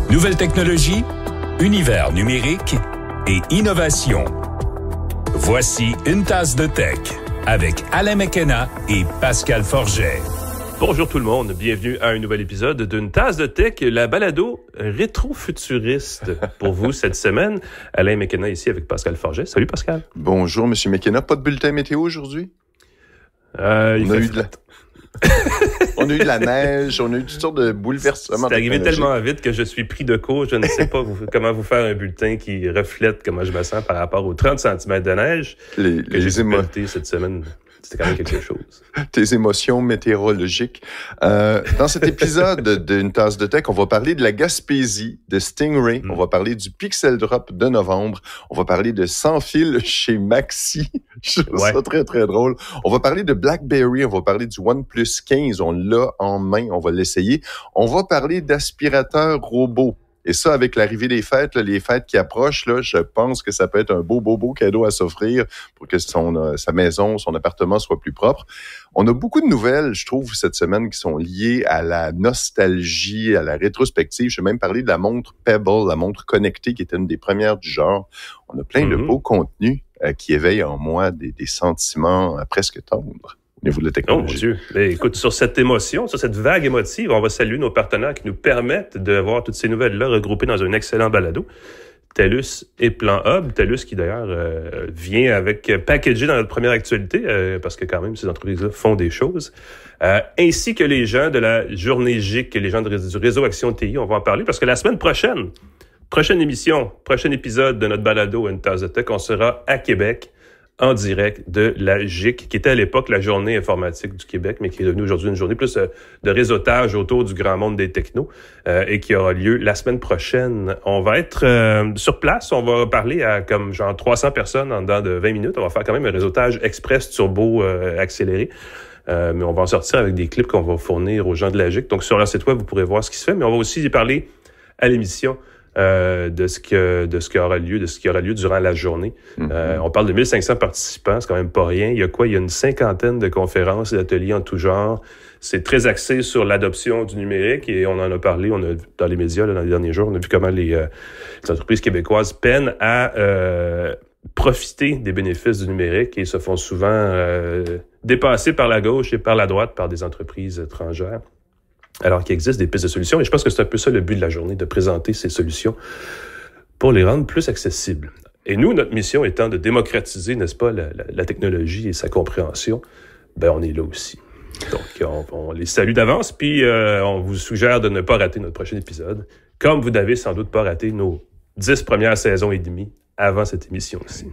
Nouvelles technologies, univers numérique et innovation. Voici Une tasse de tech avec Alain McKenna et Pascal Forget. Bonjour tout le monde, bienvenue à un nouvel épisode d'Une tasse de tech, la balado rétro-futuriste pour vous cette semaine. Alain McKenna ici avec Pascal Forget. Salut Pascal. Bonjour Monsieur McKenna, pas de bulletin météo aujourd'hui? On a eu de la neige, on a eu toutes sortes de bouleversements. C'est arrivé tellement vite que je suis pris de court. Je ne sais pas comment vous faire un bulletin qui reflète comment je me sens par rapport aux 30 cm de neige que j'ai supporté cette semaine. C'était quand même quelque chose. Tes émotions météorologiques. Dans cet épisode d'Une tasse de tech, on va parler de la Gaspésie, de Stingray. On va parler du Pixel Drop de novembre. On va parler de Sans fil chez Maxi. Je trouve ça très, très drôle. On va parler de BlackBerry. On va parler du OnePlus 15. On l'a en main. On va l'essayer. On va parler d'aspirateurs robots. Et ça, avec l'arrivée des fêtes, là, les fêtes qui approchent, là, je pense que ça peut être un beau cadeau à s'offrir pour que sa maison, son appartement soit plus propre. On a beaucoup de nouvelles, je trouve, cette semaine qui sont liées à la nostalgie, à la rétrospective. Je vais même parler de la montre Pebble, la montre connectée qui était une des premières du genre. On a plein de beaux contenus qui éveillent en moi des sentiments presque tendres. Au niveau de la technologie. Oh mon Dieu. Mais écoute, sur cette émotion, sur cette vague émotive, on va saluer nos partenaires qui nous permettent de voir toutes ces nouvelles-là regroupées dans un excellent balado. TELUS et Plan Hub. TELUS qui d'ailleurs vient avec packagé dans notre première actualité, parce que quand même ces entreprises-là font des choses. Ainsi que les gens de la Journée GIC, les gens du réseau Action TI, on va en parler parce que la semaine prochaine, prochaine émission, prochain épisode de notre balado Une tasse de tech, on sera à Québec en direct de la GIC, qui était à l'époque la Journée informatique du Québec, mais qui est devenue aujourd'hui une journée plus de réseautage autour du grand monde des technos, et qui aura lieu la semaine prochaine. On va être sur place, on va parler à comme genre 300 personnes en dedans de 20 minutes. On va faire quand même un réseautage express turbo accéléré. Mais on va en sortir avec des clips qu'on va fournir aux gens de la GIC. Donc sur leur site web, vous pourrez voir ce qui se fait, mais on va aussi y parler à l'émission de ce qui aura lieu durant la journée. On parle de 1500 participants, c'est quand même pas rien. Il y a une cinquantaine de conférences et d'ateliers en tout genre. C'est très axé sur l'adoption du numérique et on en a parlé, dans les médias là, dans les derniers jours, on a vu comment les entreprises québécoises peinent à profiter des bénéfices du numérique et se font souvent dépasser par la gauche et par la droite par des entreprises étrangères. Alors qu'il existe des pistes de solutions, et je pense que c'est un peu ça le but de la journée, de présenter ces solutions pour les rendre plus accessibles. Et nous, notre mission étant de démocratiser, n'est-ce pas, la technologie et sa compréhension, ben on est là aussi. Donc, on les salue d'avance, puis on vous suggère de ne pas rater notre prochain épisode, comme vous n'avez sans doute pas raté nos 10 premières saisons et demie avant cette émission-ci.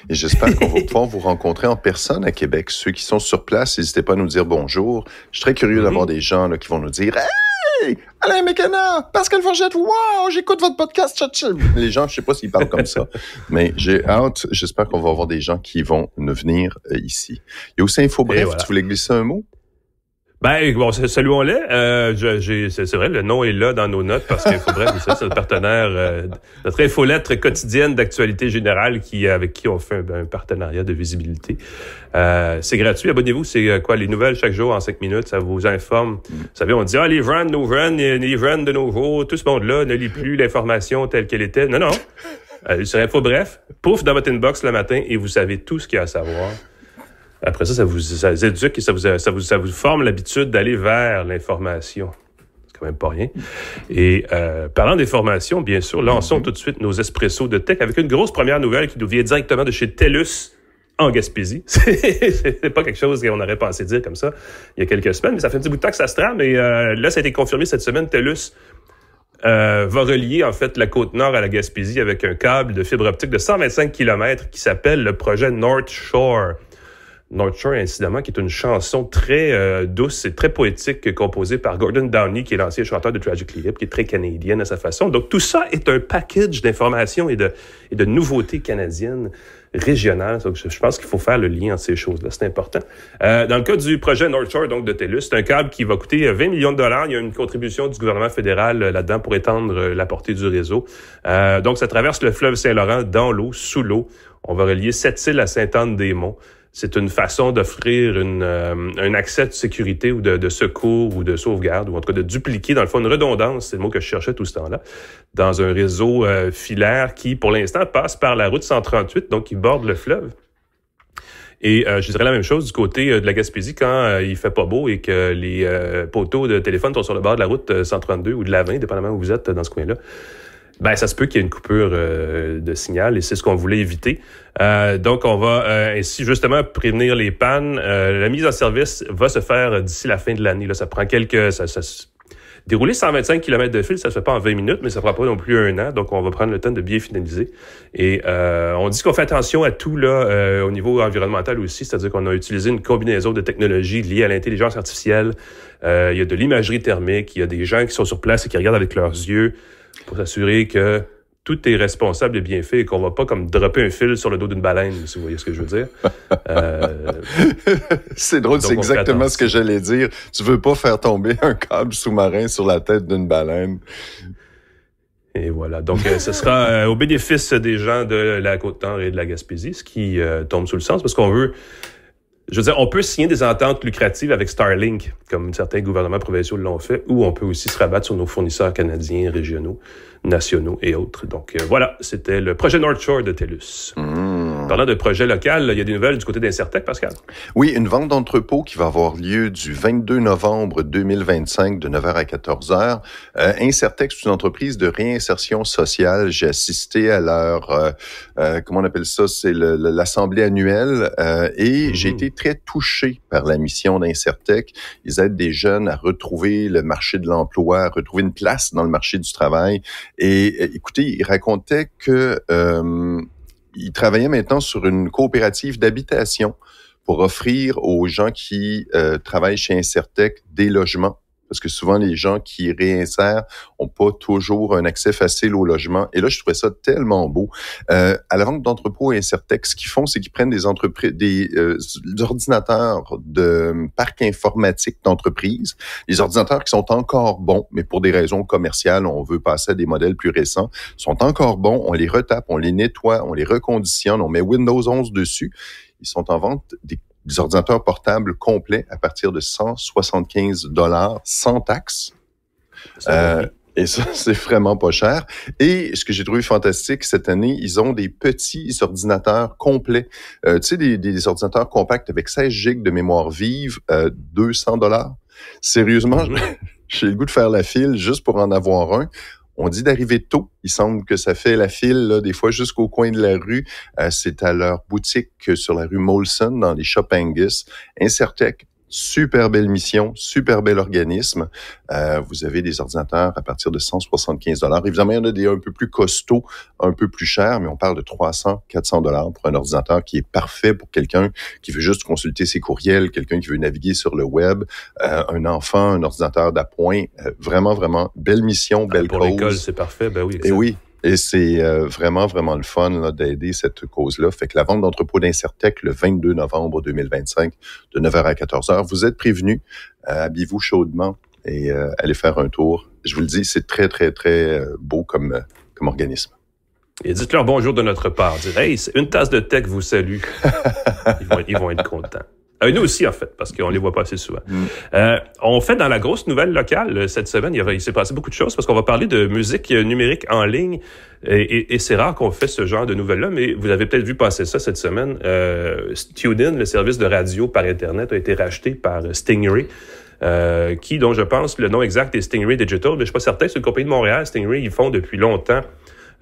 Et j'espère qu'on va pouvoir vous rencontrer en personne à Québec. Ceux qui sont sur place, n'hésitez pas à nous dire bonjour. Je suis très curieux d'avoir des gens là, qui vont nous dire « Hey! Alain McKenna! Pascal Forget! Wow! J'écoute votre podcast! » Les gens, je sais pas s'ils parlent comme ça, mais j'ai hâte. J'espère qu'on va avoir des gens qui vont nous venir ici. Il y a aussi InfoBref. Voilà. Tu voulais glisser un mot? Ben, bon, saluons-les. C'est vrai, le nom est là dans nos notes parce qu'InfoBref, c'est notre partenaire, notre infolettre quotidienne d'actualité générale avec qui on fait un partenariat de visibilité. C'est gratuit, abonnez-vous, c'est quoi, les nouvelles chaque jour en 5 minutes, ça vous informe. Vous savez, on dit, les runs de nos jours, tout ce monde-là ne lit plus l'information telle qu'elle était. Non. Sur InfoBref, pouf, dans votre inbox le matin et vous savez tout ce qu'il y a à savoir. Après ça vous éduque et ça vous forme l'habitude d'aller vers l'information. C'est quand même pas rien. Et parlant d'information, bien sûr, lançons tout de suite nos espressos de tech avec une grosse première nouvelle qui nous vient directement de chez TELUS en Gaspésie. C'est pas quelque chose qu'on aurait pensé dire comme ça il y a quelques semaines, mais ça fait un petit bout de temps que ça se trame. Et là, ça a été confirmé cette semaine. TELUS va relier en fait la Côte-Nord à la Gaspésie avec un câble de fibre optique de 125 km qui s'appelle le projet North Shore. North Shore, incidemment, qui est une chanson très douce et très poétique composée par Gordon Downey, qui est l'ancien chanteur de Tragically Hip, qui est très canadienne à sa façon. Donc, tout ça est un package d'informations et de nouveautés canadiennes régionales. Donc, je pense qu'il faut faire le lien entre ces choses-là. C'est important. Dans le cas du projet North Shore, donc de TELUS, c'est un câble qui va coûter 20 millions de dollars. Il y a une contribution du gouvernement fédéral là-dedans pour étendre la portée du réseau. Donc, ça traverse le fleuve Saint-Laurent dans l'eau, sous l'eau. On va relier Sept-Îles à Sainte-Anne-des-Monts. c'est une façon d'offrir un accès de sécurité ou de secours ou de sauvegarde, ou en tout cas de dupliquer, dans le fond, une redondance, c'est le mot que je cherchais tout ce temps-là, dans un réseau filaire qui, pour l'instant, passe par la route 138, donc qui borde le fleuve. Et je dirais la même chose du côté de la Gaspésie quand il fait pas beau et que les poteaux de téléphone sont sur le bord de la route 132 ou de la 20, dépendamment où vous êtes dans ce coin-là. Ben, ça se peut qu'il y ait une coupure de signal et c'est ce qu'on voulait éviter. Donc, on va ainsi justement prévenir les pannes. La mise en service va se faire d'ici la fin de l'année. Là, ça prend dérouler 125 km de fil, ça se fait pas en 20 minutes, mais ça prend pas non plus un an. Donc, on va prendre le temps de bien finaliser. Et on dit qu'on fait attention à tout là au niveau environnemental aussi, c'est-à-dire qu'on a utilisé une combinaison de technologies liées à l'intelligence artificielle. Il y a de l'imagerie thermique, il y a des gens qui sont sur place et qui regardent avec leurs yeux pour s'assurer que tout est responsable et bien fait et qu'on va pas comme dropper un fil sur le dos d'une baleine, si vous voyez ce que je veux dire. C'est drôle, c'est exactement ce que j'allais dire. Tu veux pas faire tomber un câble sous-marin sur la tête d'une baleine. Et voilà. Donc, ce sera au bénéfice des gens de la Côte-Nord et de la Gaspésie, ce qui tombe sous le sens, parce qu'on veut... Je veux dire, on peut signer des ententes lucratives avec Starlink, comme certains gouvernements provinciaux l'ont fait, ou on peut aussi se rabattre sur nos fournisseurs canadiens, régionaux, nationaux et autres. Donc voilà, c'était le projet North Shore de TELUS. Parlant de projet local, il y a des nouvelles du côté d'Incertec, Pascal? Oui, une vente d'entrepôt qui va avoir lieu du 22 novembre 2025 de 9h à 14h. Incertec, c'est une entreprise de réinsertion sociale. J'ai assisté à leur, comment on appelle ça, c'est l'assemblée annuelle et j'ai été très touché par la mission d'Incertec. Ils aident des jeunes à retrouver le marché de l'emploi, à retrouver une place dans le marché du travail. Et écoutez, ils racontaient que ils travaillaient maintenant sur une coopérative d'habitation pour offrir aux gens qui travaillent chez Incertec des logements. Parce que souvent, les gens qui réinsèrent ont pas toujours un accès facile au logement. Et là, je trouvais ça tellement beau. À la vente d'entrepôts Incertec, ce qu'ils font, c'est qu'ils prennent des ordinateurs de parc informatique d'entreprise, des ordinateurs qui sont encore bons, mais pour des raisons commerciales, on veut passer à des modèles plus récents, sont encore bons, on les retape, on les nettoie, on les reconditionne, on met Windows 11 dessus. Ils sont en vente des ordinateurs portables complets à partir de $175 sans taxes. Et ça, c'est vraiment pas cher. Et ce que j'ai trouvé fantastique cette année, ils ont des petits ordinateurs complets. Tu sais, des ordinateurs compacts avec 16 gigs de mémoire vive, $200. Sérieusement, j'ai le goût de faire la file juste pour en avoir un. On dit d'arriver tôt. Il semble que ça fait la file, là, des fois jusqu'au coin de la rue. C'est à leur boutique sur la rue Molson, dans les Shop Angus. Incertec, super belle mission, super bel organisme. Vous avez des ordinateurs à partir de $175. Évidemment, il y en a des un peu plus costauds, un peu plus chers, mais on parle de $300-400 pour un ordinateur qui est parfait pour quelqu'un qui veut juste consulter ses courriels, quelqu'un qui veut naviguer sur le web, un enfant, un ordinateur d'appoint. Vraiment, vraiment belle mission, belle pour cause. Pour l'école, c'est parfait, ben oui. Et oui. Et c'est vraiment, vraiment le fun là, d'aider cette cause-là. Fait que la vente d'entrepôt d'Incertec le 22 novembre 2025 de 9h à 14h. Vous êtes prévenus. Habillez-vous chaudement et allez faire un tour. Je vous le dis, c'est très, très, très beau comme organisme. Et dites-leur bonjour de notre part. Dites, hey, une tasse de tech vous salue. Ils vont être contents. Nous aussi, en fait, parce qu'on les voit pas assez souvent. On fait dans la grosse nouvelle locale cette semaine, il s'est passé beaucoup de choses parce qu'on va parler de musique numérique en ligne et c'est rare qu'on fait ce genre de nouvelles-là, mais vous avez peut-être vu passer ça cette semaine. TuneIn, le service de radio par Internet, a été racheté par Stingray. Dont je pense le nom exact est Stingray Digital, mais je suis pas certain, c'est une compagnie de Montréal. Stingray, ils font depuis longtemps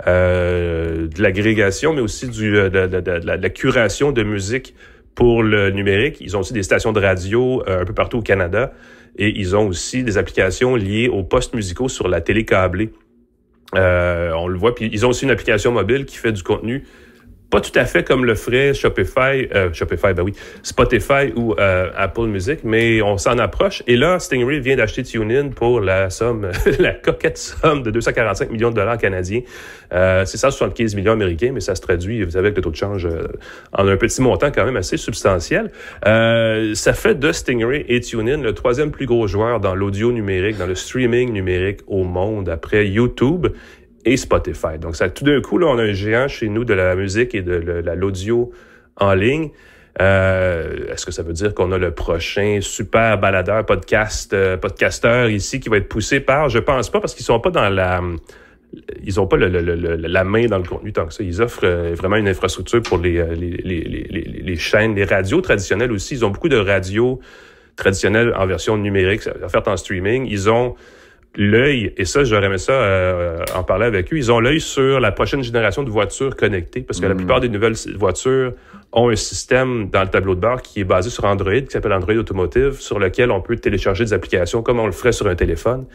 de l'agrégation, mais aussi de la curation de musique pour le numérique. Ils ont aussi des stations de radio un peu partout au Canada et ils ont aussi des applications liées aux postes musicaux sur la télé câblée. On le voit. Puis ils ont aussi une application mobile qui fait du contenu pas tout à fait comme le ferait Spotify, Spotify ou Apple Music, mais on s'en approche. Et là, Stingray vient d'acheter TuneIn pour la coquette somme de $245 millions canadiens. C'est 175 millions américains, mais ça se traduit, vous savez, avec le taux de change en un petit montant quand même assez substantiel. Ça fait de Stingray et TuneIn le troisième plus gros joueur dans l'audio numérique, dans le streaming numérique au monde, après YouTube et Spotify. Donc, ça, tout d'un coup, là, on a un géant chez nous de la musique et de l'audio en ligne. Est-ce que ça veut dire qu'on a le prochain super baladeur podcasteur ici qui va être poussé par? Je pense pas, parce qu'ils sont pas dans ils ont pas la main dans le contenu tant que ça. Ils offrent vraiment une infrastructure pour les chaînes, les radios traditionnelles aussi. Ils ont beaucoup de radios traditionnelles en version numérique, offertes en streaming. Ils ont l'œil, et ça, j'aurais aimé ça en parler avec eux, ils ont l'œil sur la prochaine génération de voitures connectées, parce que la plupart des nouvelles voitures ont un système dans le tableau de bord qui est basé sur Android, qui s'appelle Android Automotive, sur lequel on peut télécharger des applications comme on le ferait sur un téléphone.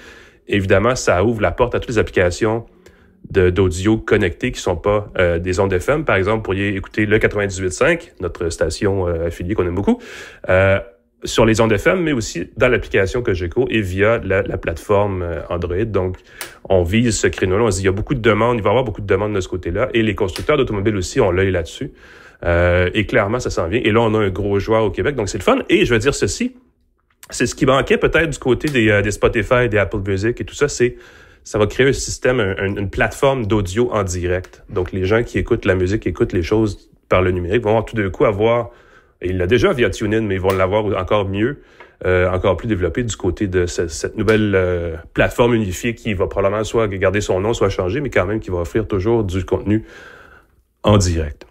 Évidemment, ça ouvre la porte à toutes les applications d'audio connectées qui sont pas des ondes FM. Par exemple, vous pourriez écouter le 98.5, notre station affiliée qu'on aime beaucoup, sur les ondes FM, mais aussi dans l'application Cogeco et via la plateforme Android. Donc, on vise ce créneau-là. On se dit, il y a beaucoup de demandes, il va y avoir beaucoup de demandes de ce côté-là. Et les constructeurs d'automobiles aussi ont l'œil là-dessus. Et clairement, ça s'en vient. Et là, on a un gros joueur au Québec, donc c'est le fun. Et je veux dire ceci, c'est ce qui manquait peut-être du côté des Spotify, des Apple Music et tout ça, ça va créer un système, une plateforme d'audio en direct. Donc, les gens qui écoutent la musique, qui écoutent les choses par le numérique, vont tout d'un coup avoir, et il l'a déjà via TuneIn, mais ils vont l'avoir encore mieux, encore plus développé du côté de cette nouvelle plateforme unifiée qui va probablement soit garder son nom, soit changer, mais quand même qui va offrir toujours du contenu en direct.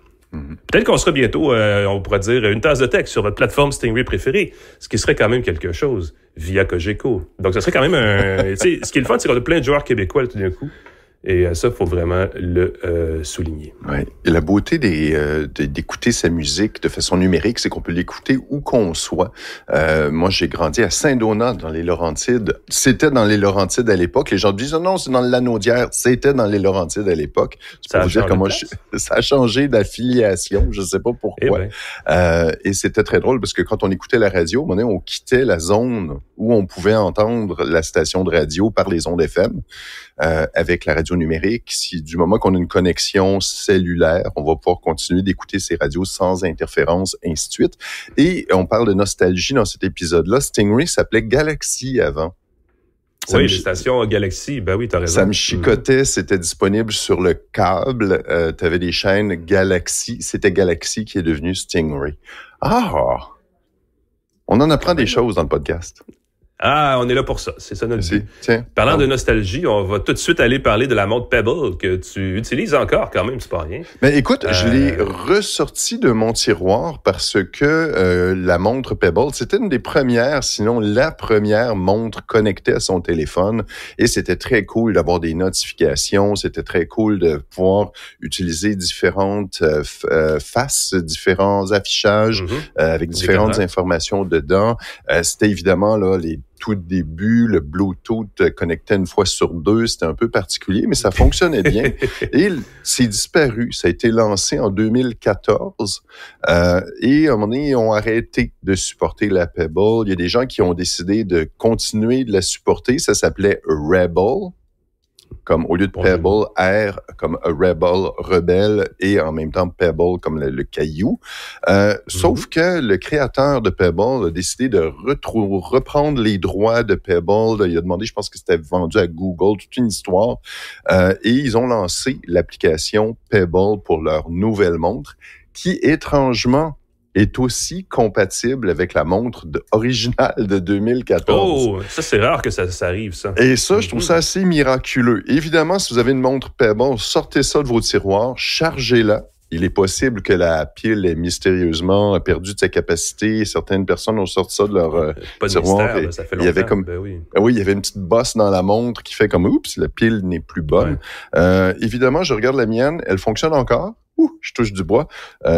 Peut-être qu'on sera bientôt, on pourra dire, une tasse de texte sur votre plateforme Stingray préférée, ce qui serait quand même quelque chose via Cogeco. Donc, ça serait quand même tu sais, ce qui est le fun, c'est qu'on a plein de joueurs québécois là, tout d'un coup. Et ça, il faut vraiment le souligner. Ouais. Et la beauté d'écouter sa musique de façon numérique, c'est qu'on peut l'écouter où qu'on soit. Moi, j'ai grandi à Saint-Donat, dans les Laurentides. C'était dans les Laurentides à l'époque. Les gens disent, non, c'est dans le Lanaudière. C'était dans les Laurentides à l'époque. C'est pour vous dire comment ça a changé d'affiliation. Je sais pas pourquoi. Et c'était très drôle parce que quand on écoutait la radio, à un moment donné, on quittait la zone où on pouvait entendre la station de radio par les ondes FM. Avec la radio numérique, si du moment qu'on a une connexion cellulaire, on va pouvoir continuer d'écouter ces radios sans interférence, ainsi de suite. Et on parle de nostalgie dans cet épisode-là. Stingray s'appelait Galaxy avant. Oui, les stations Galaxy, ben oui, t'as raison. Ça me chicotait, c'était disponible sur le câble. T'avais des chaînes Galaxy. C'était Galaxy qui est devenu Stingray. Ah! On en apprend des choses dans le podcast. Ah, on est là pour ça. C'est ça notre but. Tiens. Parlant de nostalgie, on va tout de suite aller parler de la montre Pebble que tu utilises encore quand même, c'est pas rien. Ben écoute, je l'ai ressorti de mon tiroir parce que la montre Pebble, c'était une des premières, sinon la première montre connectée à son téléphone. Et c'était très cool d'avoir des notifications. C'était très cool de pouvoir utiliser différentes faces, différents affichages avec différentes informations dedans. C'était évidemment là les tout début, le Bluetooth connectait une fois sur deux, c'était un peu particulier, mais ça fonctionnait bien. Et c'est disparu. Ça a été lancé en 2014. Et à un moment donné, ils ont arrêté de supporter la Pebble. Il y a des gens qui ont décidé de continuer de la supporter. Ça s'appelait Rebel. Comme au lieu de Pebble, R comme a Rebel, rebelle, et en même temps Pebble comme le caillou. Sauf que le créateur de Pebble a décidé de reprendre les droits de Pebble. Il a demandé, je pense que c'était vendu à Google, toute une histoire. Et ils ont lancé l'application Pebble pour leur nouvelle montre, qui étrangement est aussi compatible avec la montre originale de 2014. Oh, ça c'est rare que ça arrive, ça. Et ça, je trouve ça assez miraculeux. Évidemment, si vous avez une montre Pebble, sortez ça de vos tiroirs, chargez-la. Il est possible que la pile ait mystérieusement perdu de sa capacité. Certaines personnes ont sorti ça de leur tiroir. Mystère, ça fait longtemps. Il y avait comme, oui, il y avait une petite bosse dans la montre qui fait comme, oups, la pile n'est plus bonne. Ouais. Évidemment, je regarde la mienne, elle fonctionne encore. Je touche du bois,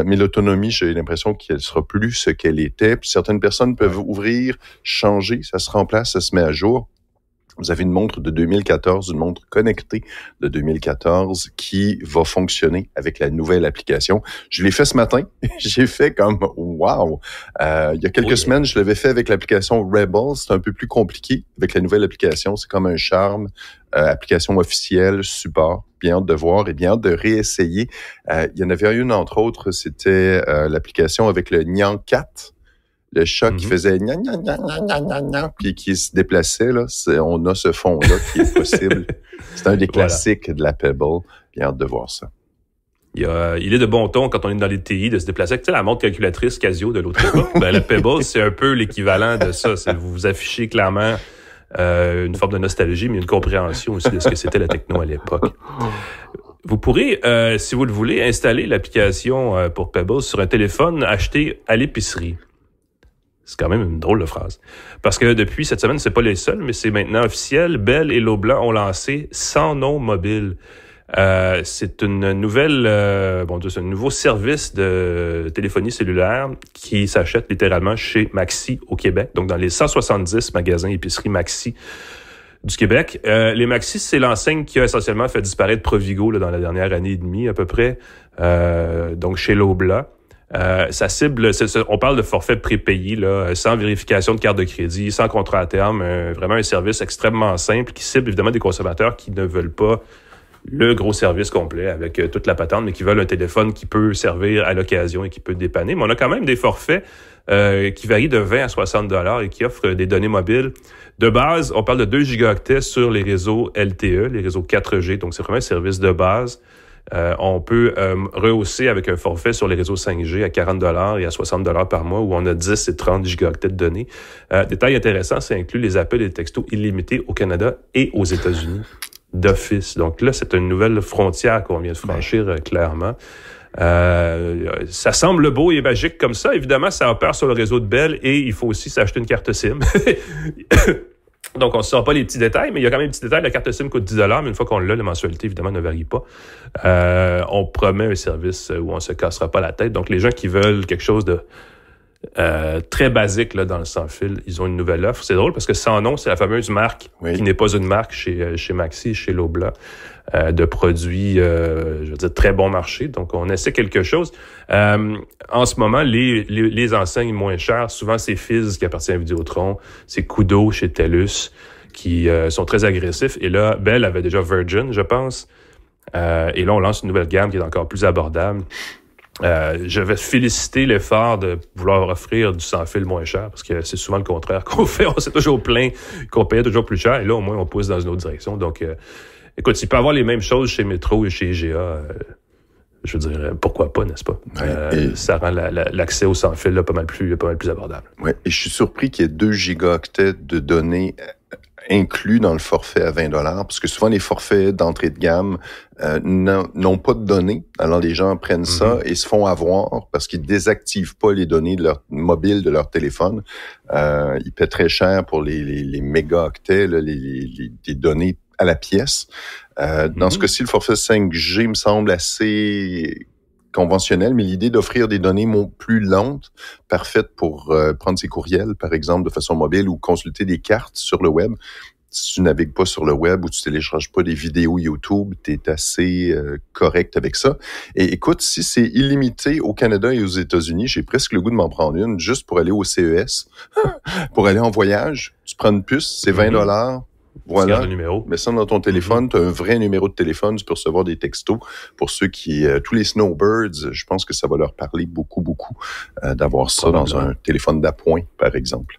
mais l'autonomie, j'ai l'impression qu'elle sera plus ce qu'elle était. Puis certaines personnes peuvent ouvrir, changer, ça se remplace, ça se met à jour. Vous avez une montre de 2014, une montre connectée de 2014 qui va fonctionner avec la nouvelle application. Je l'ai fait ce matin. J'ai fait comme wow. Il y a quelques semaines, je l'avais fait avec l'application Rebel. C'est un peu plus compliqué avec la nouvelle application. C'est comme un charme. Application officielle, support. Bien hâte de voir et bien hâte de réessayer. Il y en avait une, entre autres, c'était l'application avec le Nyan 4. Le chat qui faisait gna gna gna gna gna gna puis qui se déplaçait, là, on a ce fond-là qui est possible. C'est un des classiques de la Pebble. Bien hâte de voir ça. il est de bon ton quand on est dans les TI de se déplacer. Tu sais, la montre calculatrice Casio de l'autre époque, la Pebble, c'est un peu l'équivalent de ça. C'est vous affichez clairement une forme de nostalgie, mais une compréhension aussi de ce que c'était la techno à l'époque. Vous pourrez, si vous le voulez, installer l'application pour Pebble sur un téléphone acheté à l'épicerie. C'est quand même une drôle de phrase. Parce que depuis cette semaine, c'est pas les seuls, mais c'est maintenant officiel. Bell et Loblaw ont lancé Sans nom mobile. C'est une nouvelle, c'est un nouveau service de téléphonie cellulaire qui s'achète littéralement chez Maxi au Québec. Donc, dans les 170 magasins épicerie Maxi du Québec. Les Maxi, c'est l'enseigne qui a essentiellement fait disparaître Provigo là, dans la dernière année et demie à peu près. Donc, chez Loblaw. Ça cible, on parle de forfait prépayé, là, sans vérification de carte de crédit, sans contrat à terme, vraiment un service extrêmement simple qui cible évidemment des consommateurs qui ne veulent pas le gros service complet avec toute la patente, mais qui veulent un téléphone qui peut servir à l'occasion et qui peut dépanner. Mais on a quand même des forfaits qui varient de 20 à 60 $ et qui offrent des données mobiles. De base, on parle de 2 gigaoctets sur les réseaux LTE, les réseaux 4G, donc c'est vraiment un service de base. On peut rehausser avec un forfait sur les réseaux 5G à 40 $ et à 60 $ par mois où on a 10 et 30 gigaoctets de données. Détail intéressant, ça inclut les appels et les textos illimités au Canada et aux États-Unis d'office. Donc là, c'est une nouvelle frontière qu'on vient de franchir clairement. Ça semble beau et magique comme ça. Évidemment, ça opère sur le réseau de Bell et il faut aussi s'acheter une carte SIM. Donc, on ne saura pas les petits détails, mais il y a quand même des petits détails. La carte SIM coûte 10 $, mais une fois qu'on l'a, la mensualité, évidemment, ne varie pas. On promet un service où on ne se cassera pas la tête. Donc, les gens qui veulent quelque chose de très basique là, dans le sans-fil, ils ont une nouvelle offre. C'est drôle parce que Sans nom, c'est la fameuse marque qui n'est pas une marque chez Maxi, chez Loblaw, de produits, je veux dire, très bon marché. Donc, on essaie quelque chose. En ce moment, les enseignes moins chères, souvent, c'est Fizz qui appartient à Vidéotron, c'est Koodo chez TELUS, qui sont très agressifs. Et là, Bell avait déjà Virgin, je pense. Et là, on lance une nouvelle gamme qui est encore plus abordable. Je vais féliciter l'effort de vouloir offrir du sans-fil moins cher, parce que c'est souvent le contraire qu'on fait. On s'est toujours plaint qu'on payait toujours plus cher, et là, au moins, on pousse dans une autre direction. Donc, écoute, s'il peut y avoir les mêmes choses chez Métro et chez IGA, je veux dire, pourquoi pas, n'est-ce pas? Ça rend l'accès au sans-fil là, pas mal plus abordable. Oui, et je suis surpris qu'il y ait 2 gigaoctets de données inclus dans le forfait à 20 $, parce que souvent les forfaits d'entrée de gamme n'ont pas de données. Alors les gens prennent ça et se font avoir parce qu'ils désactivent pas les données de leur mobile, de leur téléphone. Ils paient très cher pour les mégaoctets, là, les données à la pièce. Dans ce cas-ci, le forfait 5G me semble assez conventionnel, mais l'idée d'offrir des données plus lentes, parfaites pour prendre ses courriels, par exemple, de façon mobile ou consulter des cartes sur le web. Si tu navigues pas sur le web ou tu télécharges pas des vidéos YouTube, t'es assez correct avec ça. Et écoute, si c'est illimité au Canada et aux États-Unis, j'ai presque le goût de m'en prendre une juste pour aller au CES, pour aller en voyage. Tu prends une puce, c'est 20 $. Voilà, mets ça dans ton téléphone, tu as un vrai numéro de téléphone, tu peux recevoir des textos. Pour ceux qui, tous les snowbirds, je pense que ça va leur parler beaucoup, d'avoir ça dans un téléphone d'appoint, par exemple.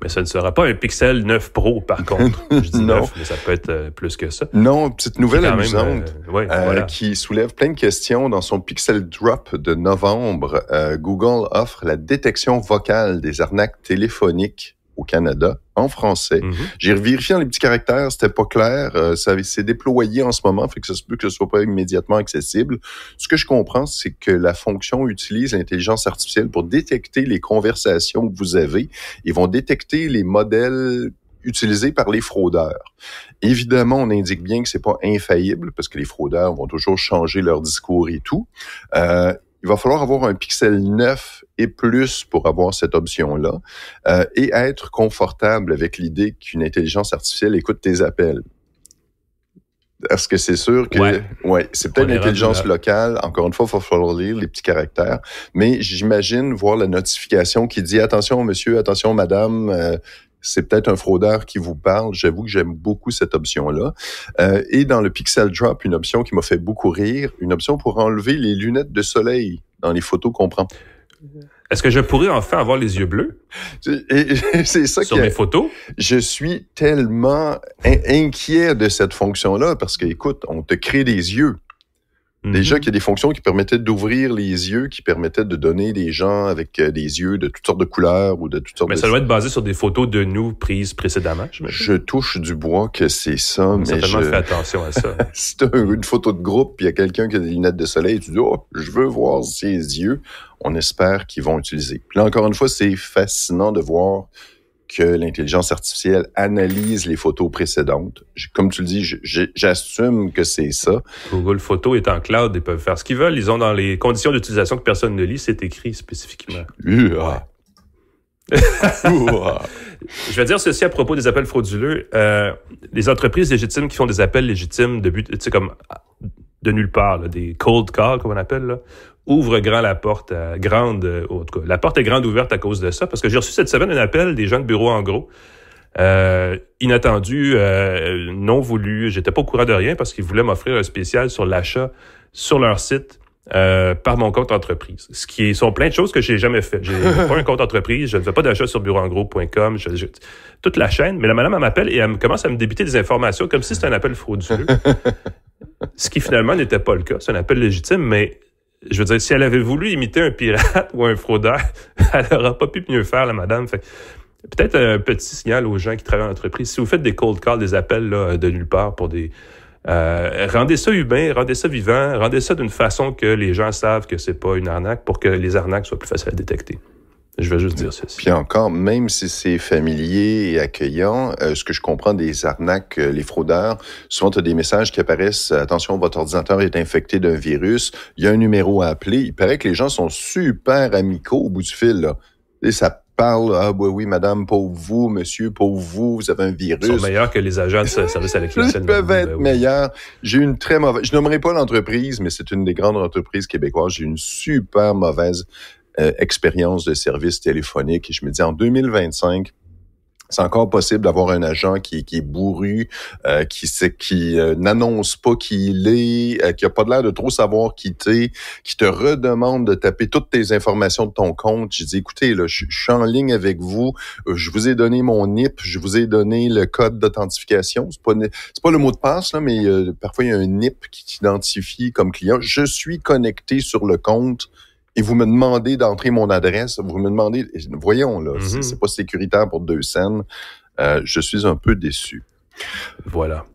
Mais ça ne sera pas un Pixel 9 Pro, par contre. Je dis 9, mais ça peut être plus que ça. Non, petite nouvelle amusante voilà. qui soulève plein de questions. Dans son Pixel Drop de novembre, Google offre la détection vocale des arnaques téléphoniques au Canada, en français. J'ai vérifié dans les petits caractères, c'était pas clair. Ça s'est déployé en ce moment, fait que ça se peut que ce soit pas immédiatement accessible. Ce que je comprends, c'est que la fonction utilise l'intelligence artificielle pour détecter les conversations que vous avez. Ils vont détecter les modèles utilisés par les fraudeurs. Évidemment, on indique bien que c'est pas infaillible, parce que les fraudeurs vont toujours changer leur discours et tout. Il va falloir avoir un Pixel 9 et plus pour avoir cette option-là et être confortable avec l'idée qu'une intelligence artificielle écoute tes appels. Est-ce que c'est sûr que... Ouais, c'est peut-être l'intelligence locale. Encore une fois, il va falloir lire les petits caractères. Mais j'imagine voir la notification qui dit « Attention, monsieur, attention, madame c'est peut-être un fraudeur qui vous parle. » J'avoue que j'aime beaucoup cette option-là. Et dans le Pixel Drop, une option qui m'a fait beaucoup rire, une option pour enlever les lunettes de soleil dans les photos qu'on prend. Est-ce que je pourrais enfin avoir les yeux bleus? Et c'est ça sur mes photos? Je suis tellement inquiet de cette fonction-là parce que, écoute, on te crée des yeux. Déjà qu'il y a des fonctions qui permettaient d'ouvrir les yeux, qui permettaient de donner des gens avec des yeux de toutes sortes de couleurs ou de toutes sortes mais ça doit être basé sur des photos de nous prises précédemment, je touche du bois que c'est ça, mais certainement fait attention à ça. Si t'as une photo de groupe, puis il y a quelqu'un qui a des lunettes de soleil, tu dis « Oh, je veux voir ses yeux », on espère qu'ils vont utiliser. Puis là, encore une fois, c'est fascinant de voir que l'intelligence artificielle analyse les photos précédentes. Comme tu le dis, j'assume que c'est ça. Google Photos est en cloud, ils peuvent faire ce qu'ils veulent. Ils ont dans les conditions d'utilisation que personne ne lit, c'est écrit spécifiquement. Je vais dire ceci à propos des appels frauduleux. Les entreprises légitimes qui font des appels légitimes de but, tu sais, comme de nulle part, là, des cold calls, comme on appelle, là, ouvrent grand la porte, grande, en tout cas, la porte est grande ouverte à cause de ça, parce que j'ai reçu cette semaine un appel des gens de bureau en gros, inattendu, non voulu. J'étais pas au courant de rien parce qu'ils voulaient m'offrir un spécial sur l'achat sur leur site par mon compte entreprise. Ce qui sont plein de choses que j'ai jamais fait. J'ai pas un compte entreprise, je ne fais pas d'achat sur bureauengros.com, toute la chaîne, mais la madame elle m'appelle et elle commence à me débiter des informations comme si c'était un appel frauduleux. Ce qui finalement n'était pas le cas. C'est un appel légitime, mais je veux dire, si elle avait voulu imiter un pirate ou un fraudeur, elle n'aurait pas pu mieux faire, la madame. Fait peut-être un petit signal aux gens qui travaillent en entreprise. Si vous faites des cold calls, des appels là, de nulle part pour des... rendez ça humain, rendez ça vivant, rendez ça d'une façon que les gens savent que c'est pas une arnaque pour que les arnaques soient plus faciles à détecter. Je vais juste dire ceci. Puis encore, même si c'est familier et accueillant, ce que je comprends des arnaques, les fraudeurs, souvent tu as des messages qui apparaissent, attention, votre ordinateur est infecté d'un virus, il y a un numéro à appeler. Il paraît que les gens sont super amicaux au bout du fil, là. Et ça parle, ah oui, madame, pauvre vous, monsieur, pauvre vous, vous avez un virus. Ils sont meilleurs que les agents de service à la clientèle. Ils peuvent être meilleurs. J'ai eu une très mauvaise, je nommerai pas l'entreprise, mais c'est une des grandes entreprises québécoises. J'ai eu une super mauvaise expérience de service téléphonique. Et je me dis, en 2025, c'est encore possible d'avoir un agent qui est bourru, qui n'annonce pas qui il est, qui a pas l'air de trop savoir qui t'es, qui te redemande de taper toutes tes informations de ton compte. J'ai dit, écoutez, là, je suis en ligne avec vous, je vous ai donné mon NIP, je vous ai donné le code d'authentification. C'est pas le mot de passe, là, mais parfois il y a un NIP qui t'identifie comme client. Je suis connecté sur le compte. Et vous me demandez d'entrer mon adresse, vous me demandez, voyons là, c'est pas sécuritaire pour 2 cents. Je suis un peu déçu. Voilà.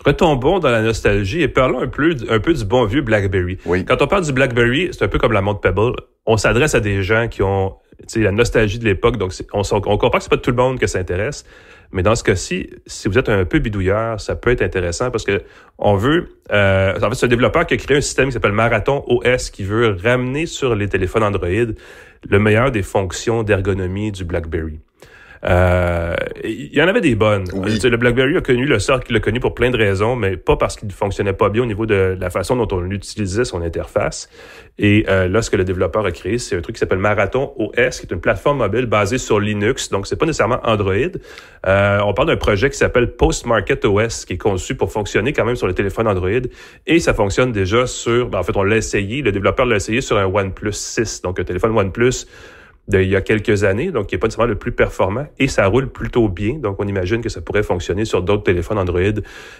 Retombons dans la nostalgie et parlons un peu du bon vieux BlackBerry. Oui. Quand on parle du BlackBerry, c'est un peu comme la montre Pebble. On s'adresse à des gens qui ont, la nostalgie de l'époque. Donc, on comprend que c'est pas tout le monde que ça intéresse. Mais dans ce cas-ci, si vous êtes un peu bidouilleur, ça peut être intéressant parce que on veut... en fait, c'est un développeur qui a créé un système qui s'appelle Marathon OS qui veut ramener sur les téléphones Android le meilleur des fonctions d'ergonomie du BlackBerry. Il y en avait des bonnes. Oui. Le BlackBerry a connu le sort qu'il a connu pour plein de raisons, mais pas parce qu'il ne fonctionnait pas bien au niveau de la façon dont on utilisait son interface. Et là, ce que le développeur a créé, c'est un truc qui s'appelle Marathon OS, qui est une plateforme mobile basée sur Linux, donc c'est pas nécessairement Android. On parle d'un projet qui s'appelle Postmarket OS, qui est conçu pour fonctionner quand même sur les téléphones Android, et ça fonctionne déjà sur... en fait, on l'a essayé, le développeur l'a essayé sur un OnePlus 6, donc un téléphone OnePlus il y a quelques années, donc qui n'est pas nécessairement le plus performant, et ça roule plutôt bien, donc on imagine que ça pourrait fonctionner sur d'autres téléphones Android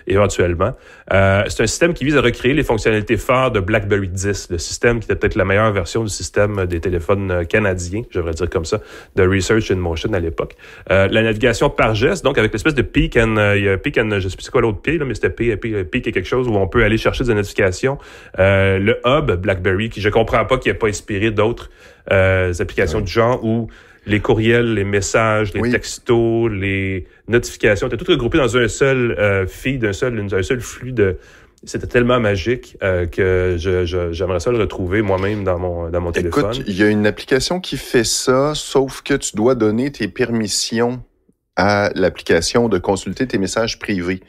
éventuellement. C'est un système qui vise à recréer les fonctionnalités phares de BlackBerry 10, le système qui était peut-être la meilleure version du système des téléphones canadiens, je devrais dire comme ça, de Research in Motion à l'époque. La navigation par geste, donc avec l'espèce de peek and, je sais plus c'est quoi l'autre P, là, mais c'était peek et quelque chose où on peut aller chercher des notifications. Le hub BlackBerry, qui je comprends pas qu'il n'ait pas inspiré d'autres applications du genre où les courriels, les messages, les textos, les notifications étaient tout regroupés dans un seul feed, un seul flux de... C'était tellement magique que j'aimerais ça le retrouver moi-même dans mon téléphone. Écoute, il y a une application qui fait ça, sauf que tu dois donner tes permissions à l'application de consulter tes messages privés.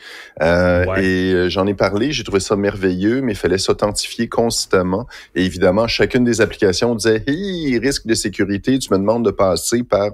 Et j'en ai parlé, j'ai trouvé ça merveilleux, mais il fallait s'authentifier constamment. Et évidemment, chacune des applications disait « Hey, risque de sécurité, tu me demandes de passer par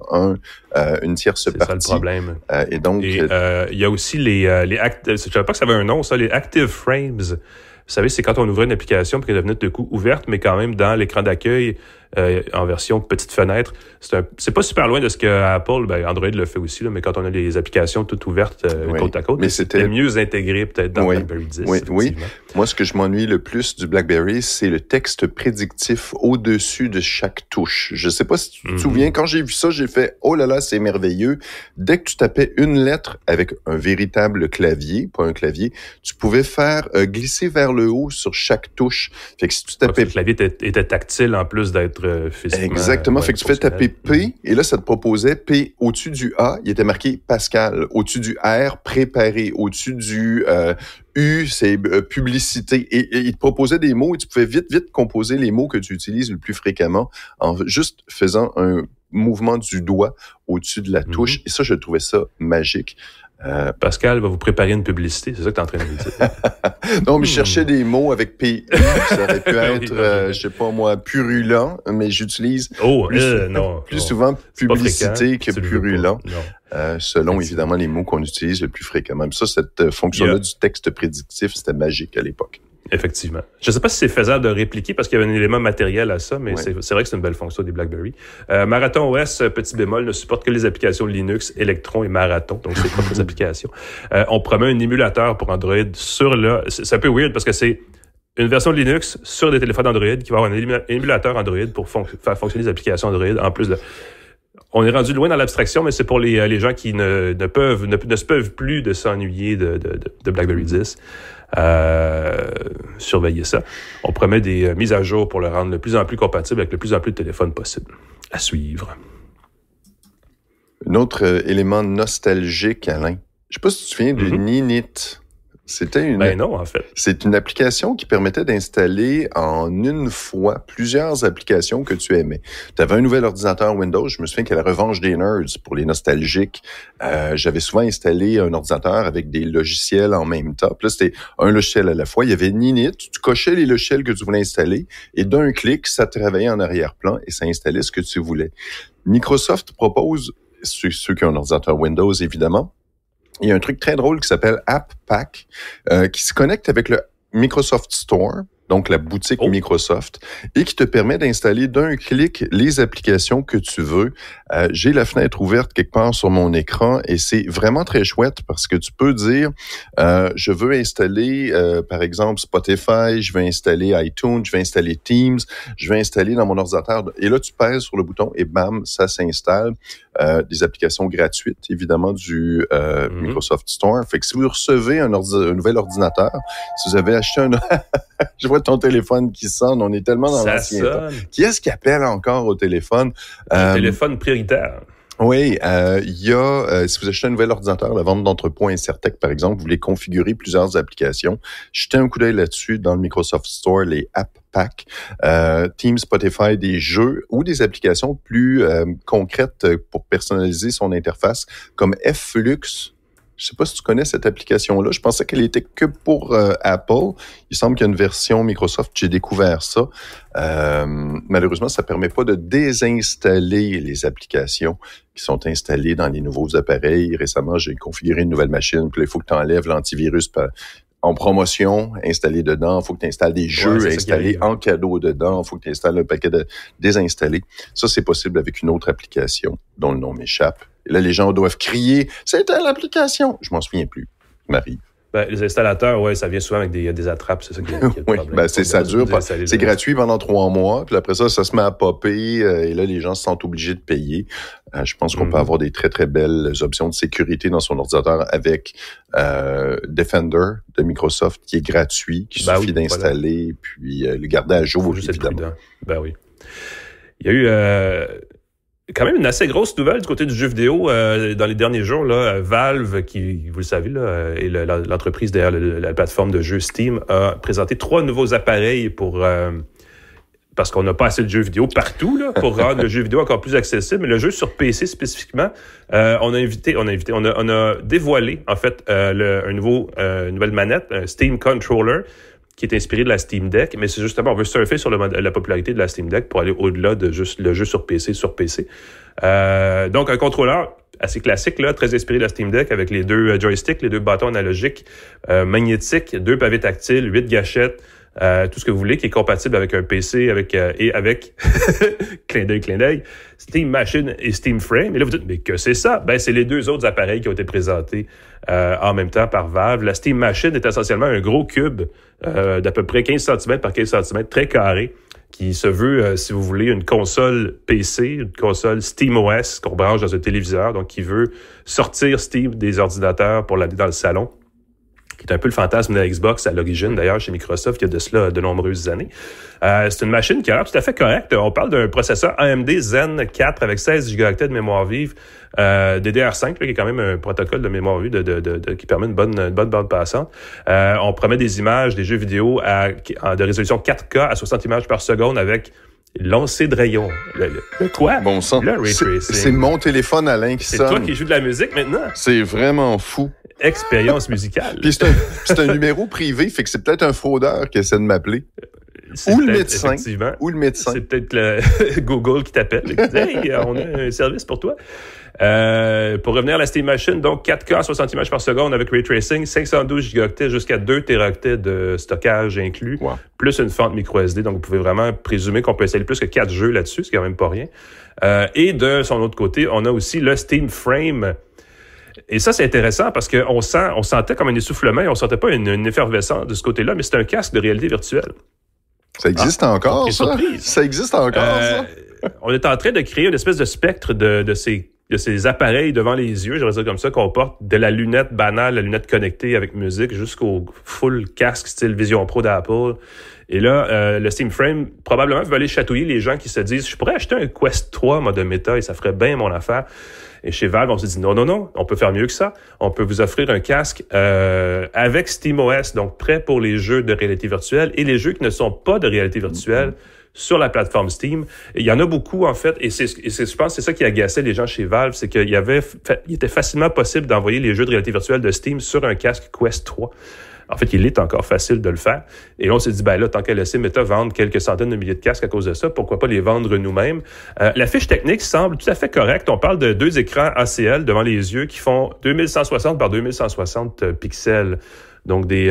une tierce partie. » C'est ça le problème. Et donc... il y a aussi je savais pas que ça avait un nom, ça, les Active Frames. Vous savez, c'est quand on ouvrait une application puis qu'elle devenait de coup ouverte, mais quand même dans l'écran d'accueil, en version petite fenêtre. C'est pas super loin de ce que Apple, Android le fait aussi, là, mais quand on a des applications toutes ouvertes côte à côte, mais c'était mieux intégré peut-être dans BlackBerry 10. Oui. Moi, ce que je m'ennuie le plus du BlackBerry, c'est le texte prédictif au-dessus de chaque touche. Je sais pas si tu te souviens, quand j'ai vu ça, j'ai fait « Oh là là, c'est merveilleux ». Dès que tu tapais une lettre avec un véritable clavier, pas un clavier, tu pouvais faire glisser vers le haut sur chaque touche. Fait que si tu tapais... Le clavier était tactile en plus d'être physiquement... Exactement. Fait que tu fais taper P, et là, ça te proposait P. Au-dessus du A, il était marqué Pascal. Au-dessus du R, préparé. Au-dessus du U, c'est publicité. Et il te proposait des mots et tu pouvais vite composer les mots que tu utilises le plus fréquemment en juste faisant un mouvement du doigt au-dessus de la touche. Et ça, je trouvais ça magique. Pascal va vous préparer une publicité, c'est ça que tu es en train de me dire. Non, mais je cherchais des mots avec PI. Ça aurait pu être, je sais pas moi, purulent, mais j'utilise plus souvent publicité que purulent. Selon évidemment les mots qu'on utilise le plus fréquemment. Ça, cette fonction-là du texte prédictif, c'était magique à l'époque. Effectivement. Je ne sais pas si c'est faisable de répliquer parce qu'il y avait un élément matériel à ça, mais c'est vrai que c'est une belle fonction des BlackBerry. Marathon OS, petit bémol, ne supporte que les applications Linux, Electron et Marathon, donc c'est propres applications. On promet un émulateur pour Android sur là. C'est un peu weird parce que c'est une version de Linux sur des téléphones Android qui va avoir un émulateur Android pour faire fonctionner les applications Android en plus de... On est rendu loin dans l'abstraction, mais c'est pour les gens qui ne se peuvent plus de s'ennuyer de BlackBerry 10. Surveillez ça. On promet des mises à jour pour le rendre de plus en plus compatible avec le plus en plus de téléphones possible. À suivre. Un autre élément nostalgique, Alain. Je sais pas si tu te souviens de Ninit. C'était non, en fait. C'est une application qui permettait d'installer en une fois plusieurs applications que tu aimais. Tu avais un nouvel ordinateur Windows. Je me souviens qu'à la revanche des nerds, pour les nostalgiques, j'avais souvent installé un ordinateur avec des logiciels en même temps. Puis là, c'était un logiciel à la fois. Il y avait Ninit. Tu cochais les logiciels que tu voulais installer et d'un clic, ça travaillait en arrière-plan et ça installait ce que tu voulais. Microsoft propose, ceux qui ont un ordinateur Windows, évidemment, il y a un truc très drôle qui s'appelle App Pack, qui se connecte avec le Microsoft Store, donc la boutique Microsoft, et qui te permet d'installer d'un clic les applications que tu veux. J'ai la fenêtre ouverte quelque part sur mon écran et c'est vraiment très chouette parce que tu peux dire, je veux installer, par exemple, Spotify, je veux installer iTunes, je veux installer Teams, je veux installer dans mon ordinateur. Et là, tu pèses sur le bouton et bam, ça s'installe. Des applications gratuites, évidemment, du Microsoft Store. Fait que si vous recevez un nouvel ordinateur, si vous avez acheté un... Je vois ton téléphone qui sonne, on est tellement dans l'ancien temps. Qui est-ce qui appelle encore au téléphone? Un téléphone prioritaire. Oui, il y a, si vous achetez un nouvel ordinateur, la vente d'entrepôt Incertec, par exemple, vous voulez configurer plusieurs applications. Jetez un coup d'œil là-dessus dans le Microsoft Store, les App Pack, Teams, Spotify, des jeux ou des applications plus concrètes pour personnaliser son interface, comme Flux. Je sais pas si tu connais cette application-là. Je pensais qu'elle était que pour Apple. Il semble qu'il y a une version Microsoft. J'ai découvert ça. Malheureusement, ça permet pas de désinstaller les applications qui sont installées dans les nouveaux appareils. Récemment, j'ai configuré une nouvelle machine. Puis là, il faut que tu enlèves l'antivirus en promotion, installé dedans. Il faut que tu installes des jeux installés en cadeau dedans. Il faut que tu installes un paquet de désinstallés. Ça, c'est possible avec une autre application dont le nom m'échappe. Et là, les gens doivent crier « C'est telle application! » Je m'en souviens plus. Marie. Les installateurs, ça vient souvent avec des attrapes, c'est ça qui est le problème. Ça dure. C'est gratuit pendant 3 mois, puis après ça se met à popper, et là, les gens se sentent obligés de payer. Je pense qu'on peut avoir des très, très belles options de sécurité dans son ordinateur avec Defender de Microsoft, qui est gratuit, qui suffit d'installer, puis le garder à jour, évidemment. Oui. Il y a eu... quand même une assez grosse nouvelle du côté du jeu vidéo dans les derniers jours. Là, Valve, qui, vous le savez, là, est l'entreprise derrière la plateforme de jeux Steam, a présenté 3 nouveaux appareils pour... parce qu'on n'a pas assez de jeux vidéo partout, là, pour rendre le jeu vidéo encore plus accessible. Mais le jeu sur PC spécifiquement, on a dévoilé, en fait, une nouvelle manette, un Steam Controller, qui est inspiré de la Steam Deck, mais c'est justement, on veut surfer sur la popularité de la Steam Deck pour aller au-delà de juste le jeu sur PC. Donc, un contrôleur assez classique, là, très inspiré de la Steam Deck, avec les 2 joysticks, les 2 bâtons analogiques magnétiques, 2 pavés tactiles, 8 gâchettes, tout ce que vous voulez, qui est compatible avec un PC, avec clin d'œil, Steam Machine et Steam Frame. Et là, vous dites, mais que c'est ça? Ben, c'est les deux autres appareils qui ont été présentés en même temps par Valve. La Steam Machine est essentiellement un gros cube d'à peu près 15 cm par 15 cm, très carré, qui se veut, si vous voulez, une console PC, une console SteamOS qu'on branche dans un téléviseur, donc qui veut sortir Steam des ordinateurs pour l'amener dans le salon, qui est un peu le fantasme de la Xbox à l'origine, d'ailleurs, chez Microsoft, il y a de cela de nombreuses années. C'est une machine qui a l'air tout à fait correcte. On parle d'un processeur AMD Zen 4 avec 16 Go de mémoire vive, DDR5, là, qui est quand même un protocole de mémoire vive qui permet une bonne bande passante. On promet des images, des jeux vidéo de résolution 4K à 60 images par seconde avec lancer de rayons. Le quoi? Bon sang. Le ray tracing. C'est mon téléphone, Alain, qui sonne. C'est toi qui joues de la musique maintenant? C'est vraiment fou. Expérience musicale. Puis c'est un numéro privé, fait que c'est peut-être un fraudeur qui essaie de m'appeler. Ou le médecin. Ou le médecin. C'est peut-être Google qui t'appelle et qui dit « Hey, on a un service pour toi. » Pour revenir à la Steam Machine, donc 4K 60 images par seconde avec Ray Tracing, 512 Go jusqu'à 2 Teraoctets de stockage inclus, plus une fente micro SD. Donc, vous pouvez vraiment présumer qu'on peut installer plus que 4 jeux là-dessus, c'est quand même pas rien. Et de son autre côté, on a aussi le Steam Frame. Et ça, c'est intéressant parce qu'on sentait comme un essoufflement, on sentait pas une effervescence de ce côté-là, mais c'est un casque de réalité virtuelle. Ça existe encore, ça? Surprise. Ça existe encore, ça? On est en train de créer une espèce de spectre de ces appareils devant les yeux, j'aimerais dire comme ça, qu'on porte de la lunette banale, la lunette connectée avec musique, jusqu'au full casque style Vision Pro d'Apple. Et là, le Steam Frame, probablement, va aller chatouiller les gens qui se disent « Je pourrais acheter un Quest 3 mode Meta et ça ferait bien mon affaire. » Et chez Valve, on s'est dit non, on peut faire mieux que ça. On peut vous offrir un casque avec SteamOS, donc prêt pour les jeux de réalité virtuelle et les jeux qui ne sont pas de réalité virtuelle sur la plateforme Steam. Et il y en a beaucoup, en fait, et je pense que c'est ça qui agaçait les gens chez Valve, c'est qu'il était facilement possible d'envoyer les jeux de réalité virtuelle de Steam sur un casque Quest 3. En fait, il est encore facile de le faire. Et là, on s'est dit, ben là, tant qu'à laisser Meta vendre quelques centaines de milliers de casques à cause de ça, pourquoi pas les vendre nous-mêmes? La fiche technique semble tout à fait correcte. On parle de 2 écrans ACL devant les yeux qui font 2160 par 2160 pixels. Donc, des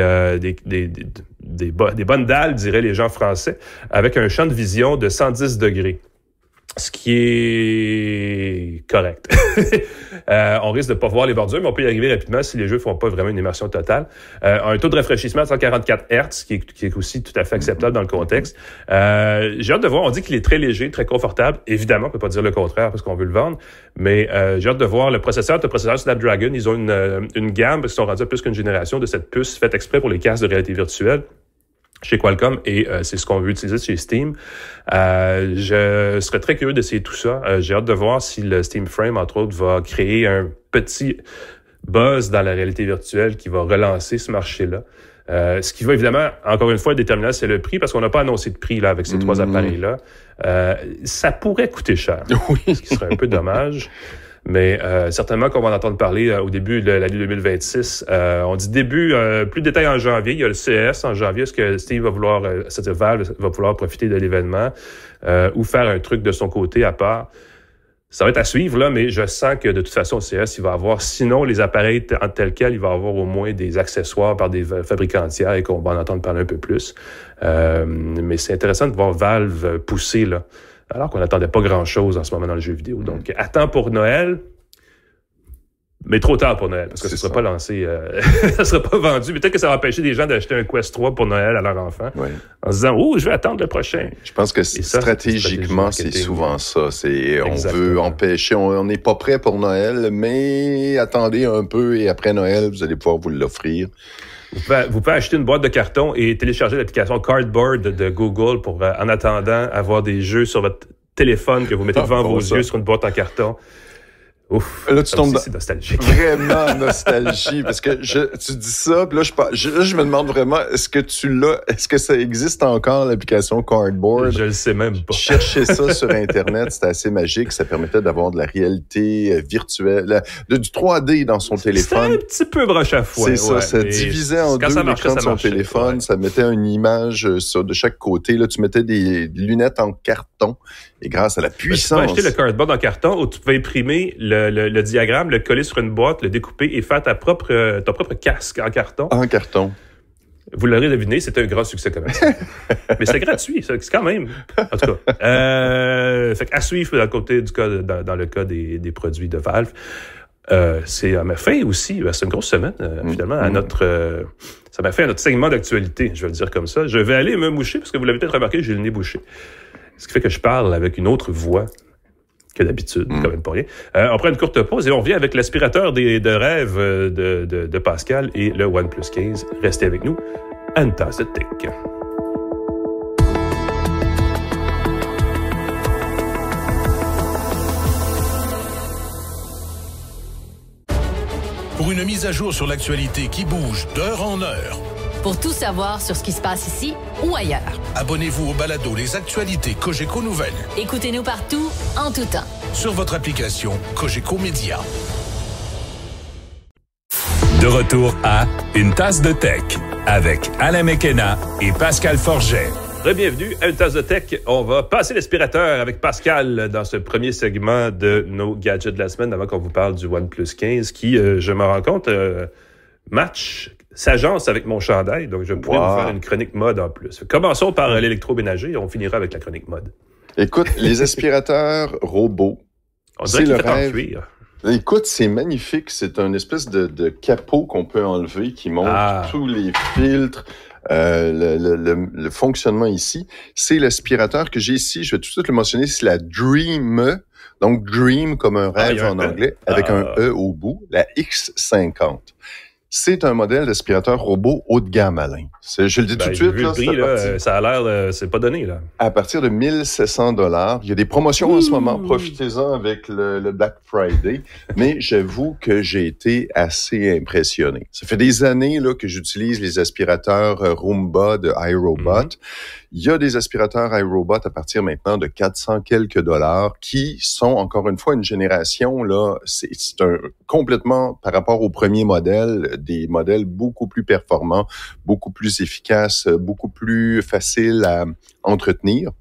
bonnes dalles, diraient les gens français, avec un champ de vision de 110 degrés. Ce qui est correct. On risque de pas voir les bordures, mais on peut y arriver rapidement si les jeux font pas vraiment une immersion totale. Un taux de rafraîchissement de 144 Hz, qui est aussi tout à fait acceptable dans le contexte. J'ai hâte de voir. On dit qu'il est très léger, très confortable. Évidemment, on peut pas dire le contraire parce qu'on veut le vendre, mais j'ai hâte de voir le processeur Snapdragon. Ils ont une gamme, parce qu'ils sont rendus à plus qu'une génération de cette puce faite exprès pour les casques de réalité virtuelle chez Qualcomm, et c'est ce qu'on veut utiliser chez Steam. Je serais très curieux d'essayer tout ça. J'ai hâte de voir si le Steam Frame, entre autres, va créer un petit buzz dans la réalité virtuelle qui va relancer ce marché-là. Ce qui va évidemment, encore une fois, déterminer, c'est le prix, parce qu'on n'a pas annoncé de prix là avec ces 3 appareils-là. Ça pourrait coûter cher, ce qui serait un peu dommage. Mais certainement qu'on va en entendre parler au début de l'année 2026. On dit début, plus de détails en janvier. Il y a le CES en janvier. Est-ce que Steve va vouloir, c'est-à-dire Valve va vouloir profiter de l'événement ou faire un truc de son côté à part? Ça va être à suivre, là, mais je sens que de toute façon, au CES, il va avoir, sinon les appareils en tel quel, il va avoir au moins des accessoires par des fabricants tiers et qu'on va en entendre parler un peu plus. Mais c'est intéressant de voir Valve pousser, là, alors qu'on n'attendait pas grand-chose en ce moment dans le jeu vidéo. Donc, attends pour Noël, mais trop tard pour Noël, parce que ça ne sera pas lancé, ça ne sera pas vendu. Peut-être que ça va empêcher des gens d'acheter un Quest 3 pour Noël à leur enfant, en se disant « Oh, je vais attendre le prochain ». Je pense que stratégiquement, c'est souvent ça. On veut empêcher, on n'est pas prêt pour Noël, mais attendez un peu et après Noël, vous allez pouvoir vous l'offrir. Vous pouvez acheter une boîte de carton et télécharger l'application Cardboard de Google pour, en attendant, avoir des jeux sur votre téléphone que vous mettez devant vos yeux sur une boîte en carton. Ouf, là, tu tombes c'est nostalgique. Vraiment nostalgie, parce que tu dis ça, puis là, je me demande vraiment, est-ce que ça existe encore, l'application Cardboard? Je le sais même pas. Chercher ça sur Internet, c'était assez magique, ça permettait d'avoir de la réalité virtuelle, du 3D dans son téléphone. C'était un petit peu broche à foin. C'est ça, ça divisait en deux l'écran de son téléphone, ça mettait une image de chaque côté, là, tu mettais des lunettes en carton, et grâce à la puissance... Tu peux acheter le Cardboard en carton, où tu peux imprimer le diagramme, le coller sur une boîte, le découper et faire ton propre casque en carton. En carton. Vous l'aurez deviné, c'était un grand succès commercial. Mais c'est gratuit, c'est quand même. En tout cas, fait à suivre dans le cas des produits de Valve. C'est à ma fin aussi. C'est une grosse semaine, finalement, ça m'a fait à notre segment d'actualité, je vais le dire comme ça. Je vais aller me moucher, parce que vous l'avez peut-être remarqué, j'ai le nez bouché. Ce qui fait que je parle avec une autre voix que d'habitude, quand même pas rien. On prend une courte pause et on revient avec l'aspirateur de rêve de Pascal et le OnePlus 15. Restez avec nous à une tasse de tech. Pour une mise à jour sur l'actualité qui bouge d'heure en heure. Pour tout savoir sur ce qui se passe ici ou ailleurs. Abonnez-vous au balado Les Actualités Cogeco Nouvelles. Écoutez-nous partout, en tout temps. Sur votre application Cogeco Média. De retour à Une tasse de tech avec Alain Mekena et Pascal Forget. Bienvenue à Une tasse de tech. On va passer l'aspirateur avec Pascal dans ce premier segment de nos gadgets de la semaine avant qu'on vous parle du OnePlus 15 qui, je me rends compte, s'agence avec mon chandail. Donc, je pourrais vous faire une chronique mode en plus. Commençons par l'électroménager et on finira avec la chronique mode. Écoute, les aspirateurs robots, on dirait qu'il fait en cuir. Écoute, c'est magnifique. C'est un espèce de capot qu'on peut enlever qui montre tous les filtres. Le fonctionnement ici, c'est l'aspirateur que j'ai ici. Je vais tout de suite le mentionner. C'est la Dream. Donc, Dream comme un rêve en anglais, avec un E au bout. La X50. C'est un modèle d'aspirateur robot haut de gamme, Alain. Je le dis tout de suite. Vu le prix, ça a l'air, c'est pas donné, là. À partir de 1 700 $. Il y a des promotions en ce moment. Profitez-en avec le Black Friday. Mais j'avoue que j'ai été assez impressionné. Ça fait des années là, que j'utilise les aspirateurs Roomba de iRobot. Il y a des aspirateurs iRobot à partir maintenant de 400 quelques $ qui sont, encore une fois, une génération, là, c'est complètement, par rapport au premier modèle, des modèles beaucoup plus performants, beaucoup plus efficaces, beaucoup plus faciles à entretenir.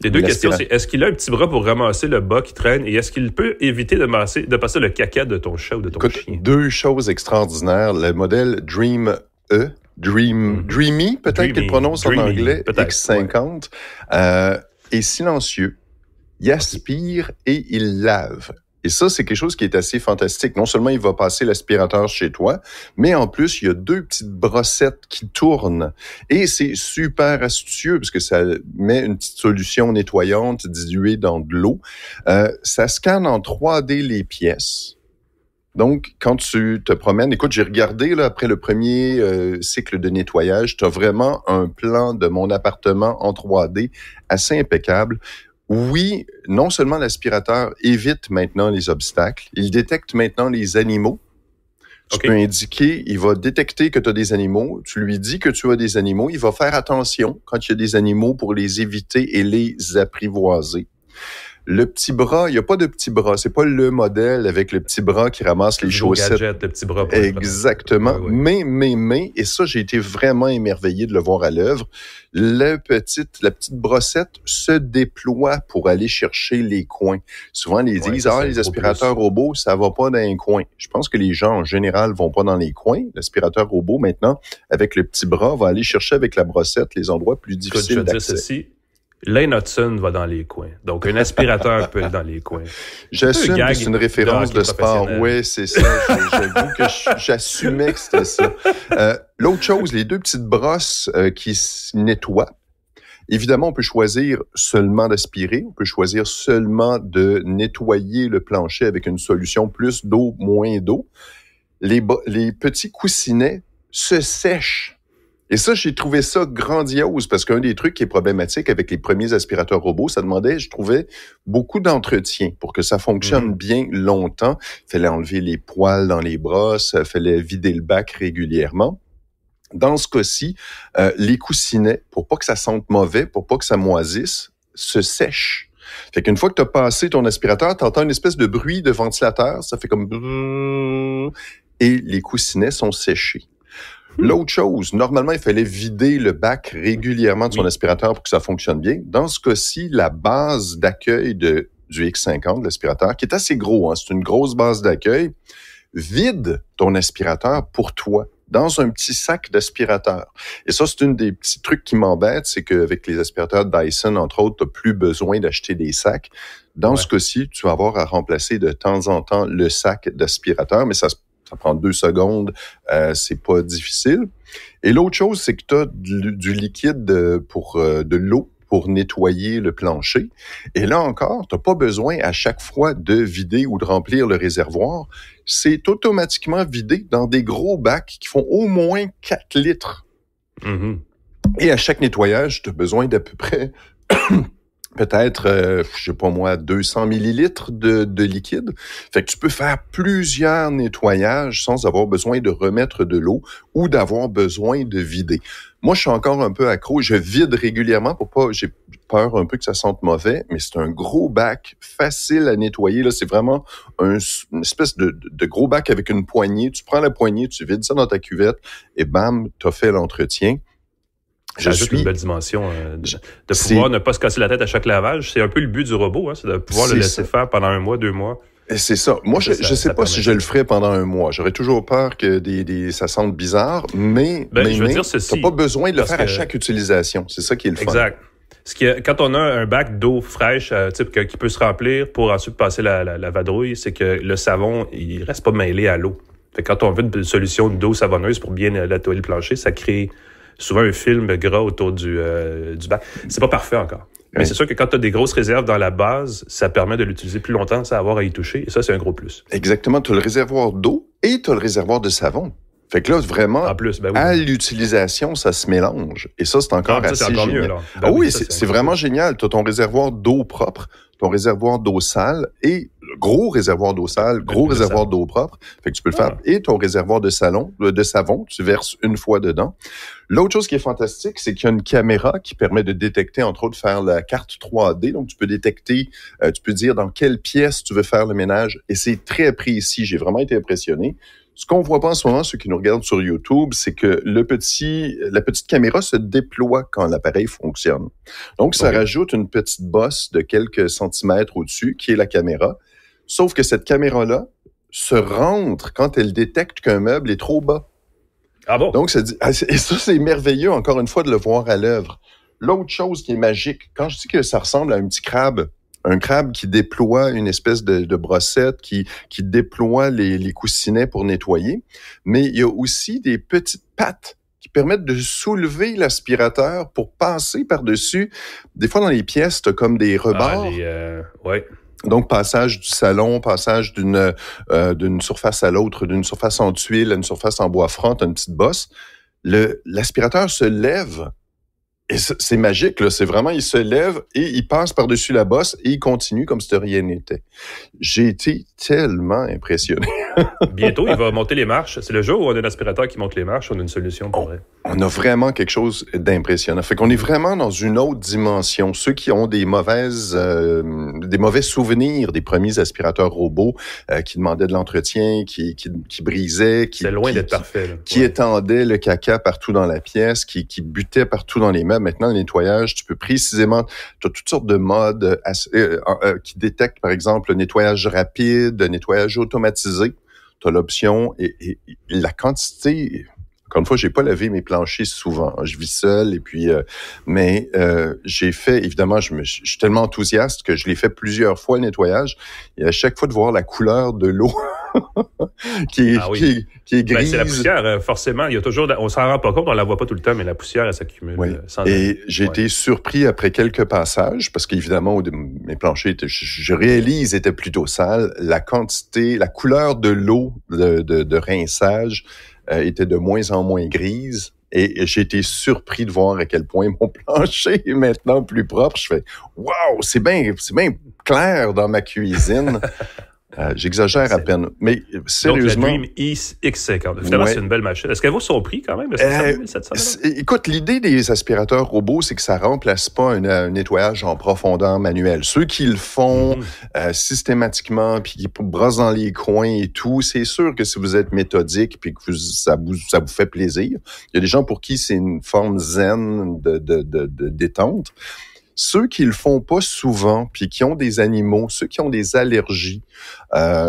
Les deux questions, c'est est-ce qu'il a un petit bras pour ramasser le bas qui traîne et est-ce qu'il peut éviter de passer le caca de ton chat ou de ton chien? Deux choses extraordinaires. Le modèle Dream E, Dreamy, peut-être qu'il prononce en anglais, X50, est silencieux. Il aspire et il lave. Et ça, c'est quelque chose qui est assez fantastique. Non seulement il va passer l'aspirateur chez toi, mais en plus, il y a 2 petites brossettes qui tournent. Et c'est super astucieux parce que ça met une petite solution nettoyante diluée dans de l'eau. Ça scanne en 3D les pièces. Donc, quand tu te promènes, écoute, j'ai regardé là, après le premier cycle de nettoyage, tu as vraiment un plan de mon appartement en 3D assez impeccable. Oui, non seulement l'aspirateur évite maintenant les obstacles, il détecte maintenant les animaux. Tu peux indiquer, il va détecter que tu as des animaux, tu lui dis que tu as des animaux, il va faire attention quand il y a des animaux pour les éviter et les apprivoiser. Le petit bras, il n'y a pas de petit bras. C'est pas le modèle avec le petit bras qui ramasse les chaussettes. Gadget, le petit bras. Exactement. Ouais. Mais, et ça, j'ai été vraiment émerveillé de le voir à l'œuvre. La petite brossette se déploie pour aller chercher les coins. Souvent, les disent, les aspirateurs robots, ça va pas dans les coins. Je pense que les gens, en général, vont pas dans les coins. L'aspirateur robot, maintenant, avec le petit bras, va aller chercher avec la brossette les endroits plus difficiles d'accès. Lane Hudson va dans les coins. Donc, un aspirateur peut aller dans les coins. J'assume que c'est une référence de sport. Oui, c'est ça. J'avoue que j'assumais que c'était ça. L'autre chose, les 2 petites brosses qui se nettoient. Évidemment, on peut choisir seulement d'aspirer. On peut choisir seulement de nettoyer le plancher avec une solution plus d'eau, moins d'eau. Les petits coussinets se sèchent. Et ça, j'ai trouvé ça grandiose parce qu'un des trucs qui est problématique avec les premiers aspirateurs robots, ça demandait, je trouvais, beaucoup d'entretien pour que ça fonctionne bien longtemps. Il fallait enlever les poils dans les brosses, il fallait vider le bac régulièrement. Dans ce cas-ci, les coussinets, pour pas que ça sente mauvais, pour pas que ça moisisse, se sèchent. Fait qu'une fois que tu as passé ton aspirateur, tu entends une espèce de bruit de ventilateur, ça fait comme et les coussinets sont séchés. L'autre chose, normalement, il fallait vider le bac régulièrement de son aspirateur pour que ça fonctionne bien. Dans ce cas-ci, la base d'accueil du X50, de l'aspirateur, qui est assez gros, c'est une grosse base d'accueil, vide ton aspirateur pour toi. dans un petit sac d'aspirateur. Et ça, c'est une des petits trucs qui m'embête, c'est qu'avec les aspirateurs Dyson, entre autres, tu n'as plus besoin d'acheter des sacs. Dans ce cas-ci, tu vas avoir à remplacer de temps en temps le sac d'aspirateur, mais ça prend 2 secondes, c'est pas difficile. Et l'autre chose, c'est que tu as du liquide pour de l'eau pour nettoyer le plancher. Et là encore, tu n'as pas besoin à chaque fois de vider ou de remplir le réservoir. C'est automatiquement vidé dans des gros bacs qui font au moins 4 litres. Mm-hmm. Et à chaque nettoyage, tu as besoin d'à peu près peut-être, je sais pas moi, 200 millilitres de liquide. Fait que tu peux faire plusieurs nettoyages sans avoir besoin de remettre de l'eau ou d'avoir besoin de vider. Moi, je suis encore un peu accro. Je vide régulièrement pour pas, j'ai peur un peu que ça sente mauvais, mais c'est un gros bac facile à nettoyer. Là, c'est vraiment une espèce de gros bac avec une poignée. Tu prends la poignée, tu vides ça dans ta cuvette et bam, t'as fait l'entretien. Ça ajoute une belle dimension de pouvoir ne pas se casser la tête à chaque lavage. C'est un peu le but du robot, hein, c'est de pouvoir le laisser faire pendant 1 mois, 2 mois. Et c'est ça. Moi, je sais pas si je le ferais pendant 1 mois. J'aurais toujours peur que ça sente bizarre, mais je veux dire ceci, t'as pas besoin de le faire à chaque utilisation. C'est ça qui est le fun. Exact. Quand on a un bac d'eau fraîche qui peut se remplir pour ensuite passer la vadrouille, c'est que le savon, il reste pas mêlé à l'eau. Fait que quand on veut une solution d'eau savonneuse pour bien nettoyer le plancher, ça crée souvent un film gras autour du bac. C'est pas parfait encore. Mais c'est sûr que quand tu as des grosses réserves dans la base, ça permet de l'utiliser plus longtemps sans avoir à y toucher. Et ça, c'est un gros plus. Exactement. Tu as le réservoir d'eau et tu as le réservoir de savon. Fait que là, vraiment, en plus, à l'utilisation, ça se mélange. Et ça, c'est encore assez génial. Mieux, alors. C'est vraiment génial. Tu as ton réservoir d'eau propre, ton réservoir d'eau sale et gros réservoir d'eau sale, gros réservoir d'eau propre. Fait que tu peux le faire. Et ton réservoir de savon, tu verses une fois dedans. L'autre chose qui est fantastique, c'est qu'il y a une caméra qui permet de détecter, entre autres, faire la carte 3D. Donc, tu peux détecter, tu peux dire dans quelle pièce tu veux faire le ménage. Et c'est très précis. J'ai vraiment été impressionné. Ce qu'on voit pas en ce moment, ceux qui nous regardent sur YouTube, c'est que la petite caméra se déploie quand l'appareil fonctionne. Donc, ça rajoute une petite bosse de quelques centimètres au-dessus, qui est la caméra. Sauf que cette caméra-là se rentre quand elle détecte qu'un meuble est trop bas. Ah bon? Donc, et ça, c'est merveilleux, encore une fois, de le voir à l'œuvre. L'autre chose qui est magique, quand je dis que ça ressemble à un petit crabe, un crabe qui déploie une espèce de brossette, qui déploie les coussinets pour nettoyer, mais il y a aussi des petites pattes qui permettent de soulever l'aspirateur pour passer par-dessus. Des fois, dans les pièces, t'as comme des rebords. Donc, passage du salon, passage d'une surface à l'autre, d'une surface en tuile à une surface en bois franc, t'as une petite bosse. L'aspirateur se lève. Et c'est magique, là. C'est vraiment, il se lève et il passe par-dessus la bosse et il continue comme si de rien n'était. J'ai été tellement impressionné. Bientôt, il va monter les marches. C'est le jour où on a un aspirateur qui monte les marches, on a une solution pour vrai. On a vraiment quelque chose d'impressionnant. Fait qu'on est vraiment dans une autre dimension. Ceux qui ont des mauvais souvenirs des premiers aspirateurs robots qui demandaient de l'entretien, qui brisaient, c'est loin d'être parfait, là. Qui étendaient le caca partout dans la pièce, qui butaient partout dans les meubles. Maintenant, le nettoyage, tu peux précisément, tu as toutes sortes de modes qui détectent, par exemple, le nettoyage rapide, le nettoyage automatisé. Tu as l'option et la quantité. Encore une fois, j'ai pas lavé mes planchers souvent. Je vis seul et puis, mais j'ai fait, évidemment, je suis tellement enthousiaste que je l'ai fait plusieurs fois le nettoyage. Et à chaque fois de voir la couleur de l'eau qui est grise. C'est la poussière, forcément. Il y a toujours, on s'en rend pas compte, on la voit pas tout le temps, mais la poussière, elle s'accumule. Oui. Et j'ai été surpris après quelques passages parce qu'évidemment, mes planchers je réalise, étaient plutôt sales. La quantité, la couleur de l'eau de rinçage était de moins en moins grise. Et j'ai été surpris de voir à quel point mon plancher est maintenant plus propre. Je fais « Wow, c'est bien clair dans ma cuisine ». J'exagère à peine. Mais sérieusement... Donc, la Dream X50. Évidemment, c'est une belle machine. Est-ce qu'elle vaut son prix quand même? Écoute, l'idée des aspirateurs robots, c'est que ça remplace pas un nettoyage en profondeur manuel. Ceux qui le font systématiquement, puis qui brossent dans les coins et tout, c'est sûr que si vous êtes méthodique puis que ça vous fait plaisir, il y a des gens pour qui c'est une forme zen de détente. Ceux qui le font pas souvent, puis qui ont des animaux, ceux qui ont des allergies,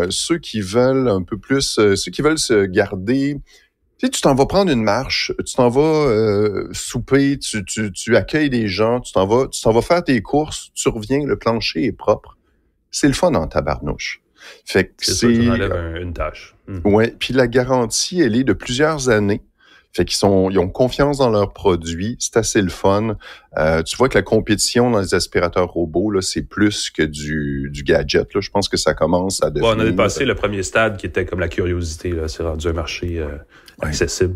ceux qui veulent un peu plus, ceux qui veulent se garder Tu sais, tu t'en vas prendre une marche, tu t'en vas souper, tu accueilles des gens, tu t'en vas faire tes courses, tu reviens, le plancher est propre. C'est le fun en tabarnouche. Fait que c'est... Ça enlève une tâche. Ouais, puis la garantie, elle est de plusieurs années. Fait qu'ils ont confiance dans leurs produits, c'est assez le fun. Tu vois que la compétition dans les aspirateurs robots, là, c'est plus que du gadget. Là. Je pense que ça commence à devenir... On a dépassé le premier stade qui était comme la curiosité. Là. C'est rendu un marché accessible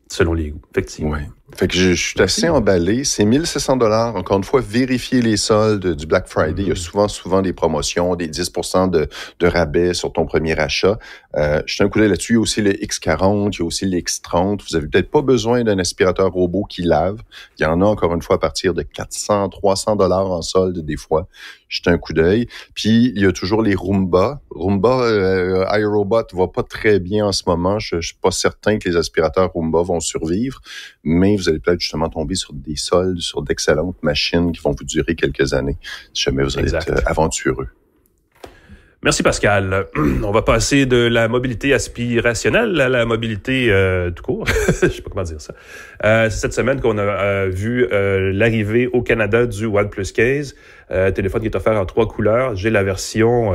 selon les goûts, effectivement. Ouais. Fait que je suis assez emballé. C'est 1 700 $. Encore une fois, vérifiez les soldes du Black Friday. Il y a souvent des promotions, des 10% de rabais sur ton premier achat. Jetez un coup d'œil là-dessus. Il y a aussi le X40, il y a aussi le X30. Vous avez peut-être pas besoin d'un aspirateur robot qui lave. Il y en a encore une fois à partir de 400, 300 $ en solde des fois. Jetez un coup d'œil. Puis, il y a toujours les Roomba. iRobot va pas très bien en ce moment. Je suis pas certain que les aspirateurs Roomba vont survivre, mais vous allez peut-être justement tomber sur des soldes, sur d'excellentes machines qui vont vous durer quelques années, si jamais vous allez être aventureux. Merci Pascal. On va passer de la mobilité aspirationnelle à la mobilité tout court. Je sais pas comment dire ça. C'est cette semaine qu'on a vu l'arrivée au Canada du OnePlus 15, téléphone qui est offert en 3 couleurs. J'ai la version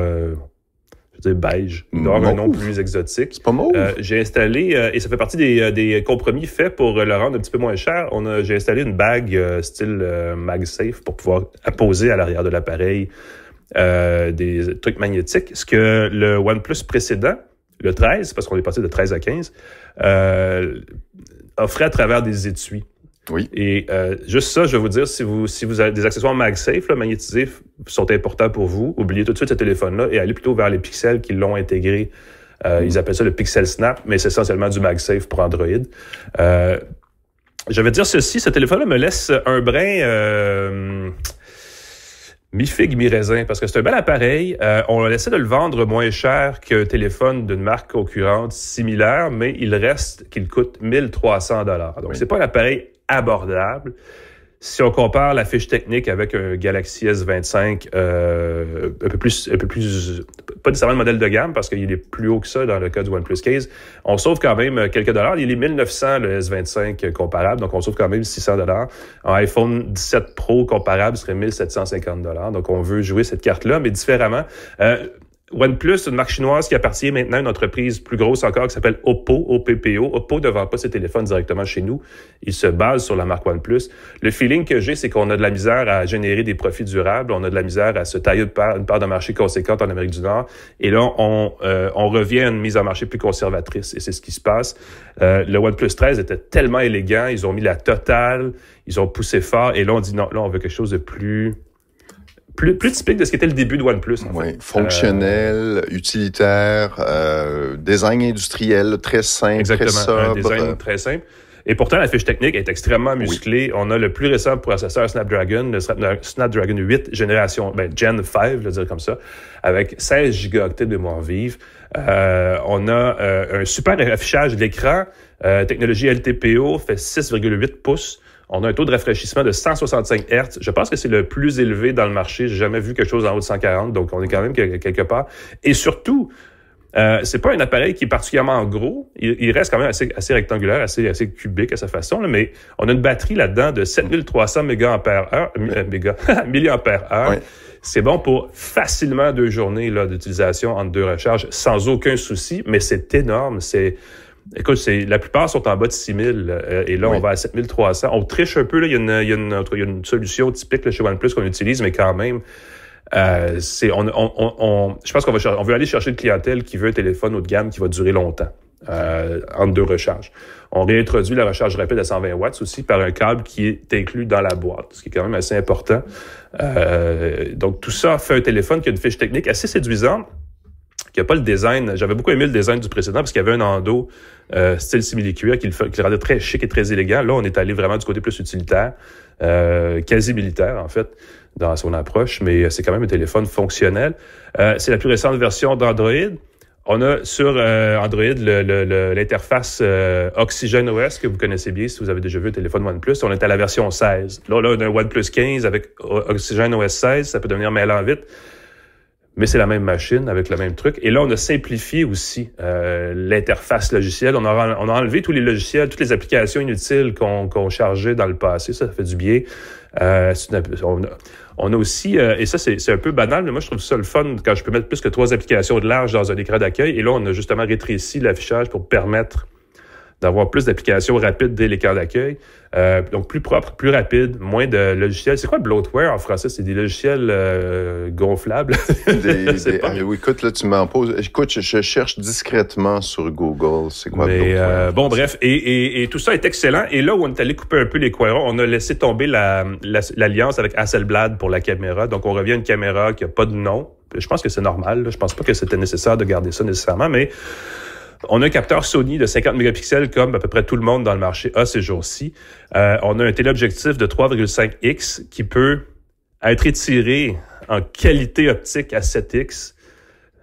beige, d'avoir un nom plus exotique. C'est pas mauve. J'ai installé, et ça fait partie des compromis faits pour le rendre un petit peu moins cher. J'ai installé une bague style MagSafe pour pouvoir apposer à l'arrière de l'appareil des trucs magnétiques. Ce que le OnePlus précédent, le 13, parce qu'on est passé de 13 à 15, offrait à travers des étuis. Oui. Et juste ça, je vais vous dire, si vous avez des accessoires MagSafe, là, magnétisés, sont importants pour vous, oubliez tout de suite ce téléphone-là et allez plutôt vers les Pixels qui l'ont intégré. Ils appellent ça le Pixel Snap, mais c'est essentiellement du MagSafe pour Android. Je vais dire ceci, ce téléphone-là me laisse un brin... mi-figue, mi-raisin, parce que c'est un bel appareil. On essaie de le vendre moins cher qu'un téléphone d'une marque concurrente similaire, mais il reste qu'il coûte 1 300 $. Donc, c'est pas un appareil abordable. Si on compare la fiche technique avec un Galaxy S25 un peu plus, pas nécessairement le modèle de gamme, parce qu'il est plus haut que ça dans le cas du OnePlus 15, on sauve quand même quelques dollars. Il est 1 900 le S25 comparable, donc on sauve quand même 600 $. Un iPhone 17 Pro comparable serait 1 750 $. Donc on veut jouer cette carte-là, mais différemment. OnePlus, une marque chinoise qui appartient maintenant à une entreprise plus grosse encore qui s'appelle Oppo, OPPO. Oppo ne vend pas ses téléphones directement chez nous. Il se base sur la marque OnePlus. Le feeling que j'ai, c'est qu'on a de la misère à générer des profits durables. On a de la misère à se tailler une part de marché conséquente en Amérique du Nord. Et là, on revient à une mise en marché plus conservatrice. Et c'est ce qui se passe. Le OnePlus 13 était tellement élégant. Ils ont mis la totale. Ils ont poussé fort. Et là, on dit non, là, on veut quelque chose de plus typique de ce qu'était le début de OnePlus. Oui, fonctionnel, utilitaire, design industriel, très simple, exactement, très sobre. Un design très simple. Et pourtant, la fiche technique est extrêmement musclée. Oui. On a le plus récent processeur Snapdragon, le Snapdragon 8 Gen 5, je veux dire comme ça, avec 16 gigaoctets de mémoire vive. On a un super affichage de l'écran. Technologie LTPO fait 6,8 pouces. On a un taux de rafraîchissement de 165 Hz. Je pense que c'est le plus élevé dans le marché. J'ai jamais vu quelque chose en haut de 140, donc on est quand même quelque part. Et surtout, c'est pas un appareil qui est particulièrement gros. Il reste quand même assez rectangulaire, assez cubique à sa façon, là, mais on a une batterie là-dedans de 7300 mAh. Ouais. C'est bon pour facilement 2 journées là, d'utilisation entre 2 recharges sans aucun souci, mais c'est énorme. Écoute, la plupart sont en bas de 6000 et là, on va à 7300. On triche un peu, là. Il y a une solution typique là, chez OnePlus qu'on utilise, mais quand même, je pense qu'on veut aller chercher une clientèle qui veut un téléphone haut de gamme qui va durer longtemps, entre 2 recharges. On réintroduit la recharge rapide à 120 watts aussi par un câble qui est inclus dans la boîte, ce qui est quand même assez important. Donc, tout ça fait un téléphone qui a une fiche technique assez séduisante, qui n'a pas le design. J'avais beaucoup aimé le design du précédent parce qu'il y avait un endos style simili-cuir qui le rendait très chic et très élégant. Là, on est allé vraiment du côté plus utilitaire, quasi militaire en fait, dans son approche, mais c'est quand même un téléphone fonctionnel. C'est la plus récente version d'Android. On a sur Android l'interface Oxygen OS que vous connaissez bien si vous avez déjà vu un téléphone OnePlus. On est à la version 16. Là, on a un OnePlus 15 avec Oxygen OS 16. Ça peut devenir mêlant vite. mais c'est la même machine avec le même truc. Et là, on a simplifié aussi l'interface logicielle. On a enlevé tous les logiciels, toutes les applications inutiles qu'on chargeait dans le passé. Ça fait du bien. On a aussi, et ça c'est un peu banal, mais moi je trouve ça le fun quand je peux mettre plus que 3 applications de large dans un écran d'accueil. Et là, on a justement rétréci l'affichage pour permettre d'avoir plus d'applications rapides dès l'écran d'accueil. Donc, plus propre, plus rapide, moins de logiciels. C'est quoi bloatware en français? C'est des logiciels gonflables? Oui, écoute, là, tu m'en poses. Écoute, je cherche discrètement sur Google. C'est quoi bloatware? Bon, bref. Et tout ça est excellent. Et là où on est allé couper un peu les coirons, on a laissé tomber l'alliance avec Hasselblad pour la caméra. Donc, on revient à une caméra qui n'a pas de nom. Je pense que c'est normal. Là. Je pense pas que c'était nécessaire de garder ça nécessairement, mais on a un capteur Sony de 50 mégapixels comme à peu près tout le monde dans le marché a ces jours-ci. On a un téléobjectif de 3,5x qui peut être étiré en qualité optique à 7x.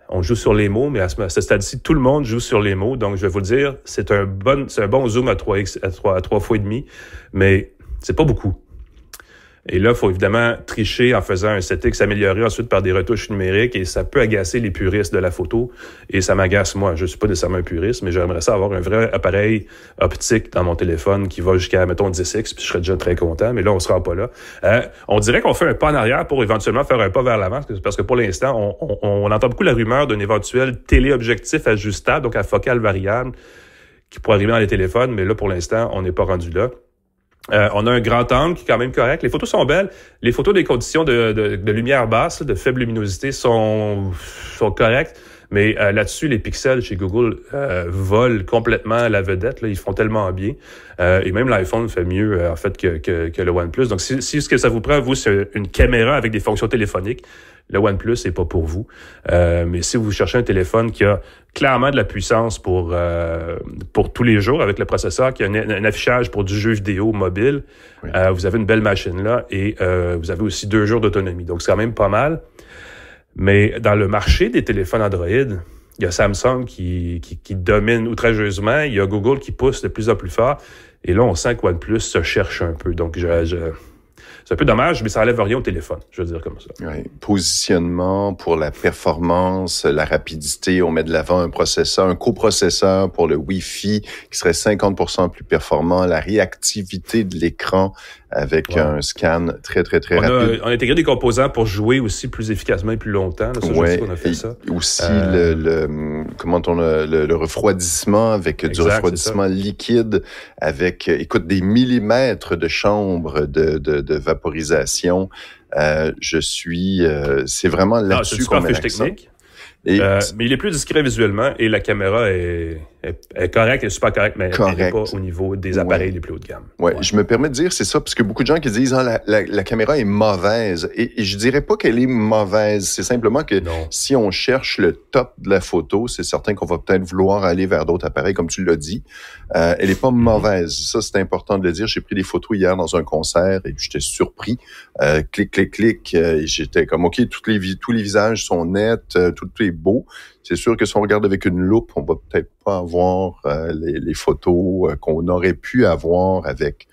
On joue sur les mots, mais à ce stade-ci, tout le monde joue sur les mots. Donc, je vais vous le dire, c'est un bon zoom à 3x, à 3 fois et demi, mais c'est pas beaucoup. Et là, il faut évidemment tricher en faisant un 7x amélioré ensuite par des retouches numériques et ça peut agacer les puristes de la photo et ça m'agace moi. Je suis pas nécessairement un puriste, mais j'aimerais ça avoir un vrai appareil optique dans mon téléphone qui va jusqu'à, mettons, 10x puis je serais déjà très content, mais là, on sera pas là. On dirait qu'on fait un pas en arrière pour éventuellement faire un pas vers l'avant parce que pour l'instant, on entend beaucoup la rumeur d'un éventuel téléobjectif ajustable, donc à focale variable qui pourrait arriver dans les téléphones, mais là, pour l'instant, on n'est pas rendu là. On a un grand angle qui est quand même correct. Les photos sont belles. Les photos des conditions de lumière basse, de faible luminosité sont correctes. Mais là-dessus, les pixels chez Google volent complètement la vedette. Là, ils font tellement bien. Et même l'iPhone fait mieux en fait que le OnePlus. Donc, si ce que ça vous prend, vous, c'est une caméra avec des fonctions téléphoniques, le OnePlus, c'est pas pour vous. Mais si vous cherchez un téléphone qui a clairement de la puissance pour tous les jours avec le processeur, qui a un affichage pour du jeu vidéo mobile, oui. Vous avez une belle machine là et vous avez aussi 2 jours d'autonomie. Donc, c'est quand même pas mal. Mais dans le marché des téléphones Android, il y a Samsung qui domine outrageusement. Il y a Google qui pousse de plus en plus fort. Et là, on sent que OnePlus se cherche un peu. Donc, c'est un peu dommage, mais ça enlève rien au téléphone, je veux dire comme ça. Oui. Positionnement pour la performance, la rapidité, on met de l'avant un coprocesseur pour le Wi-Fi qui serait 50% plus performant, la réactivité de l'écran avec un scan très, très, très rapide. On a intégré des composants pour jouer aussi plus efficacement et plus longtemps. Là, on a fait ça. Aussi le refroidissement avec du refroidissement liquide avec, écoute, des millimètres de chambre de vaporisation. C'est vraiment là-dessus qu'on met l'accent. Mais il est plus discret visuellement et la caméra est correcte, elle est super correcte, mais elle n'est pas au niveau des appareils les plus haut de gamme. Ouais, je me permets de dire c'est ça, parce que beaucoup de gens qui disent la caméra est mauvaise. Et je dirais pas qu'elle est mauvaise, c'est simplement que si on cherche le top de la photo, c'est certain qu'on va peut-être vouloir aller vers d'autres appareils, comme tu l'as dit. Elle est pas mauvaise. Ça, c'est important de le dire. J'ai pris des photos hier dans un concert et j'étais surpris. Clic. Et j'étais comme, OK, tous les visages sont nets, tout est beau. C'est sûr que si on regarde avec une loupe, on va peut-être pas avoir les photos qu'on aurait pu avoir avec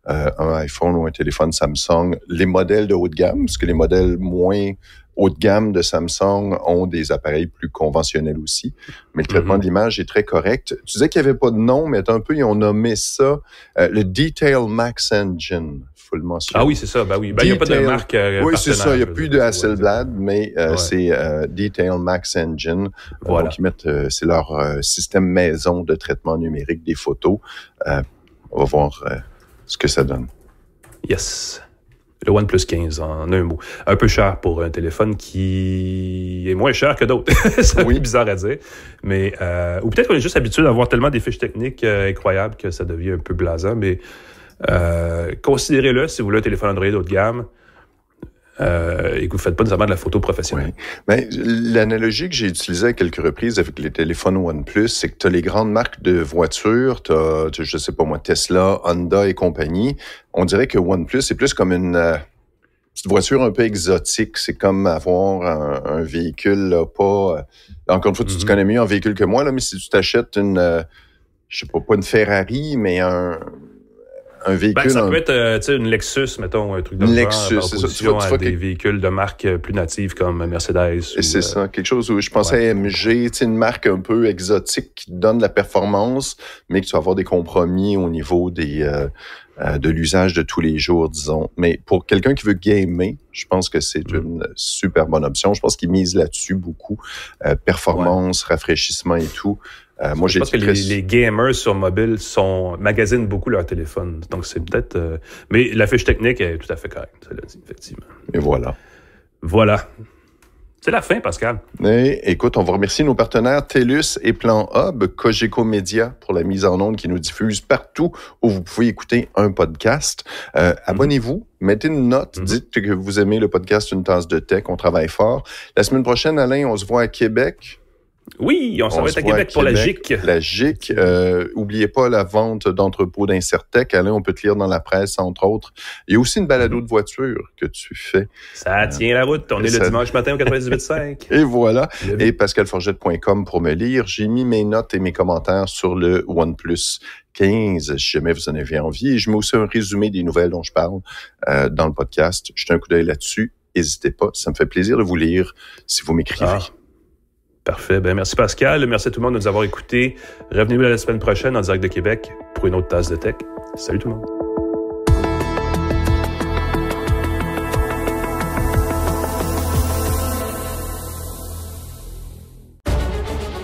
un iPhone ou un téléphone Samsung. Les modèles de haut de gamme, parce que les modèles moins haut de gamme de Samsung ont des appareils plus conventionnels aussi. Mais le traitement de l'image est très correct. Tu disais qu'il n'y avait pas de nom, mais ils ont nommé ça le Detail Max Engine. Faut le mentionner. Ah oui, c'est ça. Ben oui. Il n'y a pas de marque oui, c'est ça. Il n'y a plus de Hasselblad, mais c'est Detail Max Engine. Voilà. Donc, ils mettent, c'est leur système maison de traitement numérique des photos. On va voir ce que ça donne. Yes. Le OnePlus 15, en un mot. Un peu cher pour un téléphone qui est moins cher que d'autres. C'est bizarre à dire. Mais, ou peut-être qu'on est juste habitué d'avoir tellement des fiches techniques incroyables que ça devient un peu blasant. Mais considérez-le si vous voulez un téléphone Android haut de gamme et que vous ne faites pas nécessairement de la photo professionnelle. Oui. Mais l'analogie que j'ai utilisée à quelques reprises avec les téléphones OnePlus, c'est que tu as les grandes marques de voitures, tu as, je sais pas moi, Tesla, Honda et compagnie. On dirait que OnePlus, c'est plus comme une petite voiture un peu exotique. C'est comme avoir un véhicule, là, pas... encore une fois, tu connais mieux un véhicule que moi, là, mais si tu t'achètes une... je sais pas une Ferrari, mais un un véhicule... Ça peut être une Lexus, mettons, un truc de Lexus, genre, c'est opposition ça. à des véhicules de marque plus native comme Mercedes. Et c'est ça, quelque chose où je pensais à MG, une marque un peu exotique qui donne de la performance, mais que tu vas avoir des compromis au niveau de l'usage de tous les jours, disons. Mais pour quelqu'un qui veut gamer, je pense que c'est une super bonne option. Je pense qu'ils misent là-dessus beaucoup. Performance, rafraîchissement et tout. Moi, je pense que les gamers sur mobile magasinent beaucoup leur téléphone. Donc, c'est peut-être... mais la fiche technique est tout à fait correcte, ça l'a dit, effectivement. Et voilà. Voilà. C'est la fin, Pascal. Et, écoute, on va remercier nos partenaires TELUS et Plan Hub, Cogeco Média pour la mise en onde qui nous diffuse partout où vous pouvez écouter un podcast. Abonnez-vous, mettez une note, dites que vous aimez le podcast Une tasse de tech, on travaille fort. La semaine prochaine, Alain, on se voit à Québec. Oui, on s'en va à Québec pour la GIC. La GIC. Oubliez pas la vente d'entrepôts d'Incertec. Alain, on peut te lire dans la presse, entre autres. Il y a aussi une balado de voiture que tu fais. Ça tient la route. On est le dimanche matin au 98.5. Et voilà. Et pascalforgette.com pour me lire. J'ai mis mes notes et mes commentaires sur le OnePlus 15, si jamais vous en avez envie. Et je mets aussi un résumé des nouvelles dont je parle dans le podcast. Jetez un coup d'œil là-dessus. N'hésitez pas. Ça me fait plaisir de vous lire si vous m'écrivez. Parfait. Merci Pascal. Merci à tout le monde de nous avoir écoutés. Revenez-nous la semaine prochaine en direct de Québec pour une autre tasse de tech. Salut tout le monde.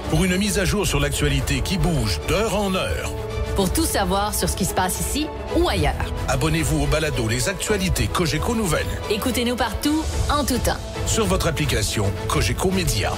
Pour une mise à jour sur l'actualité qui bouge d'heure en heure. Pour tout savoir sur ce qui se passe ici ou ailleurs. Abonnez-vous au balado Les Actualités Cogeco Nouvelles. Écoutez-nous partout, en tout temps. Sur votre application Cogeco Média.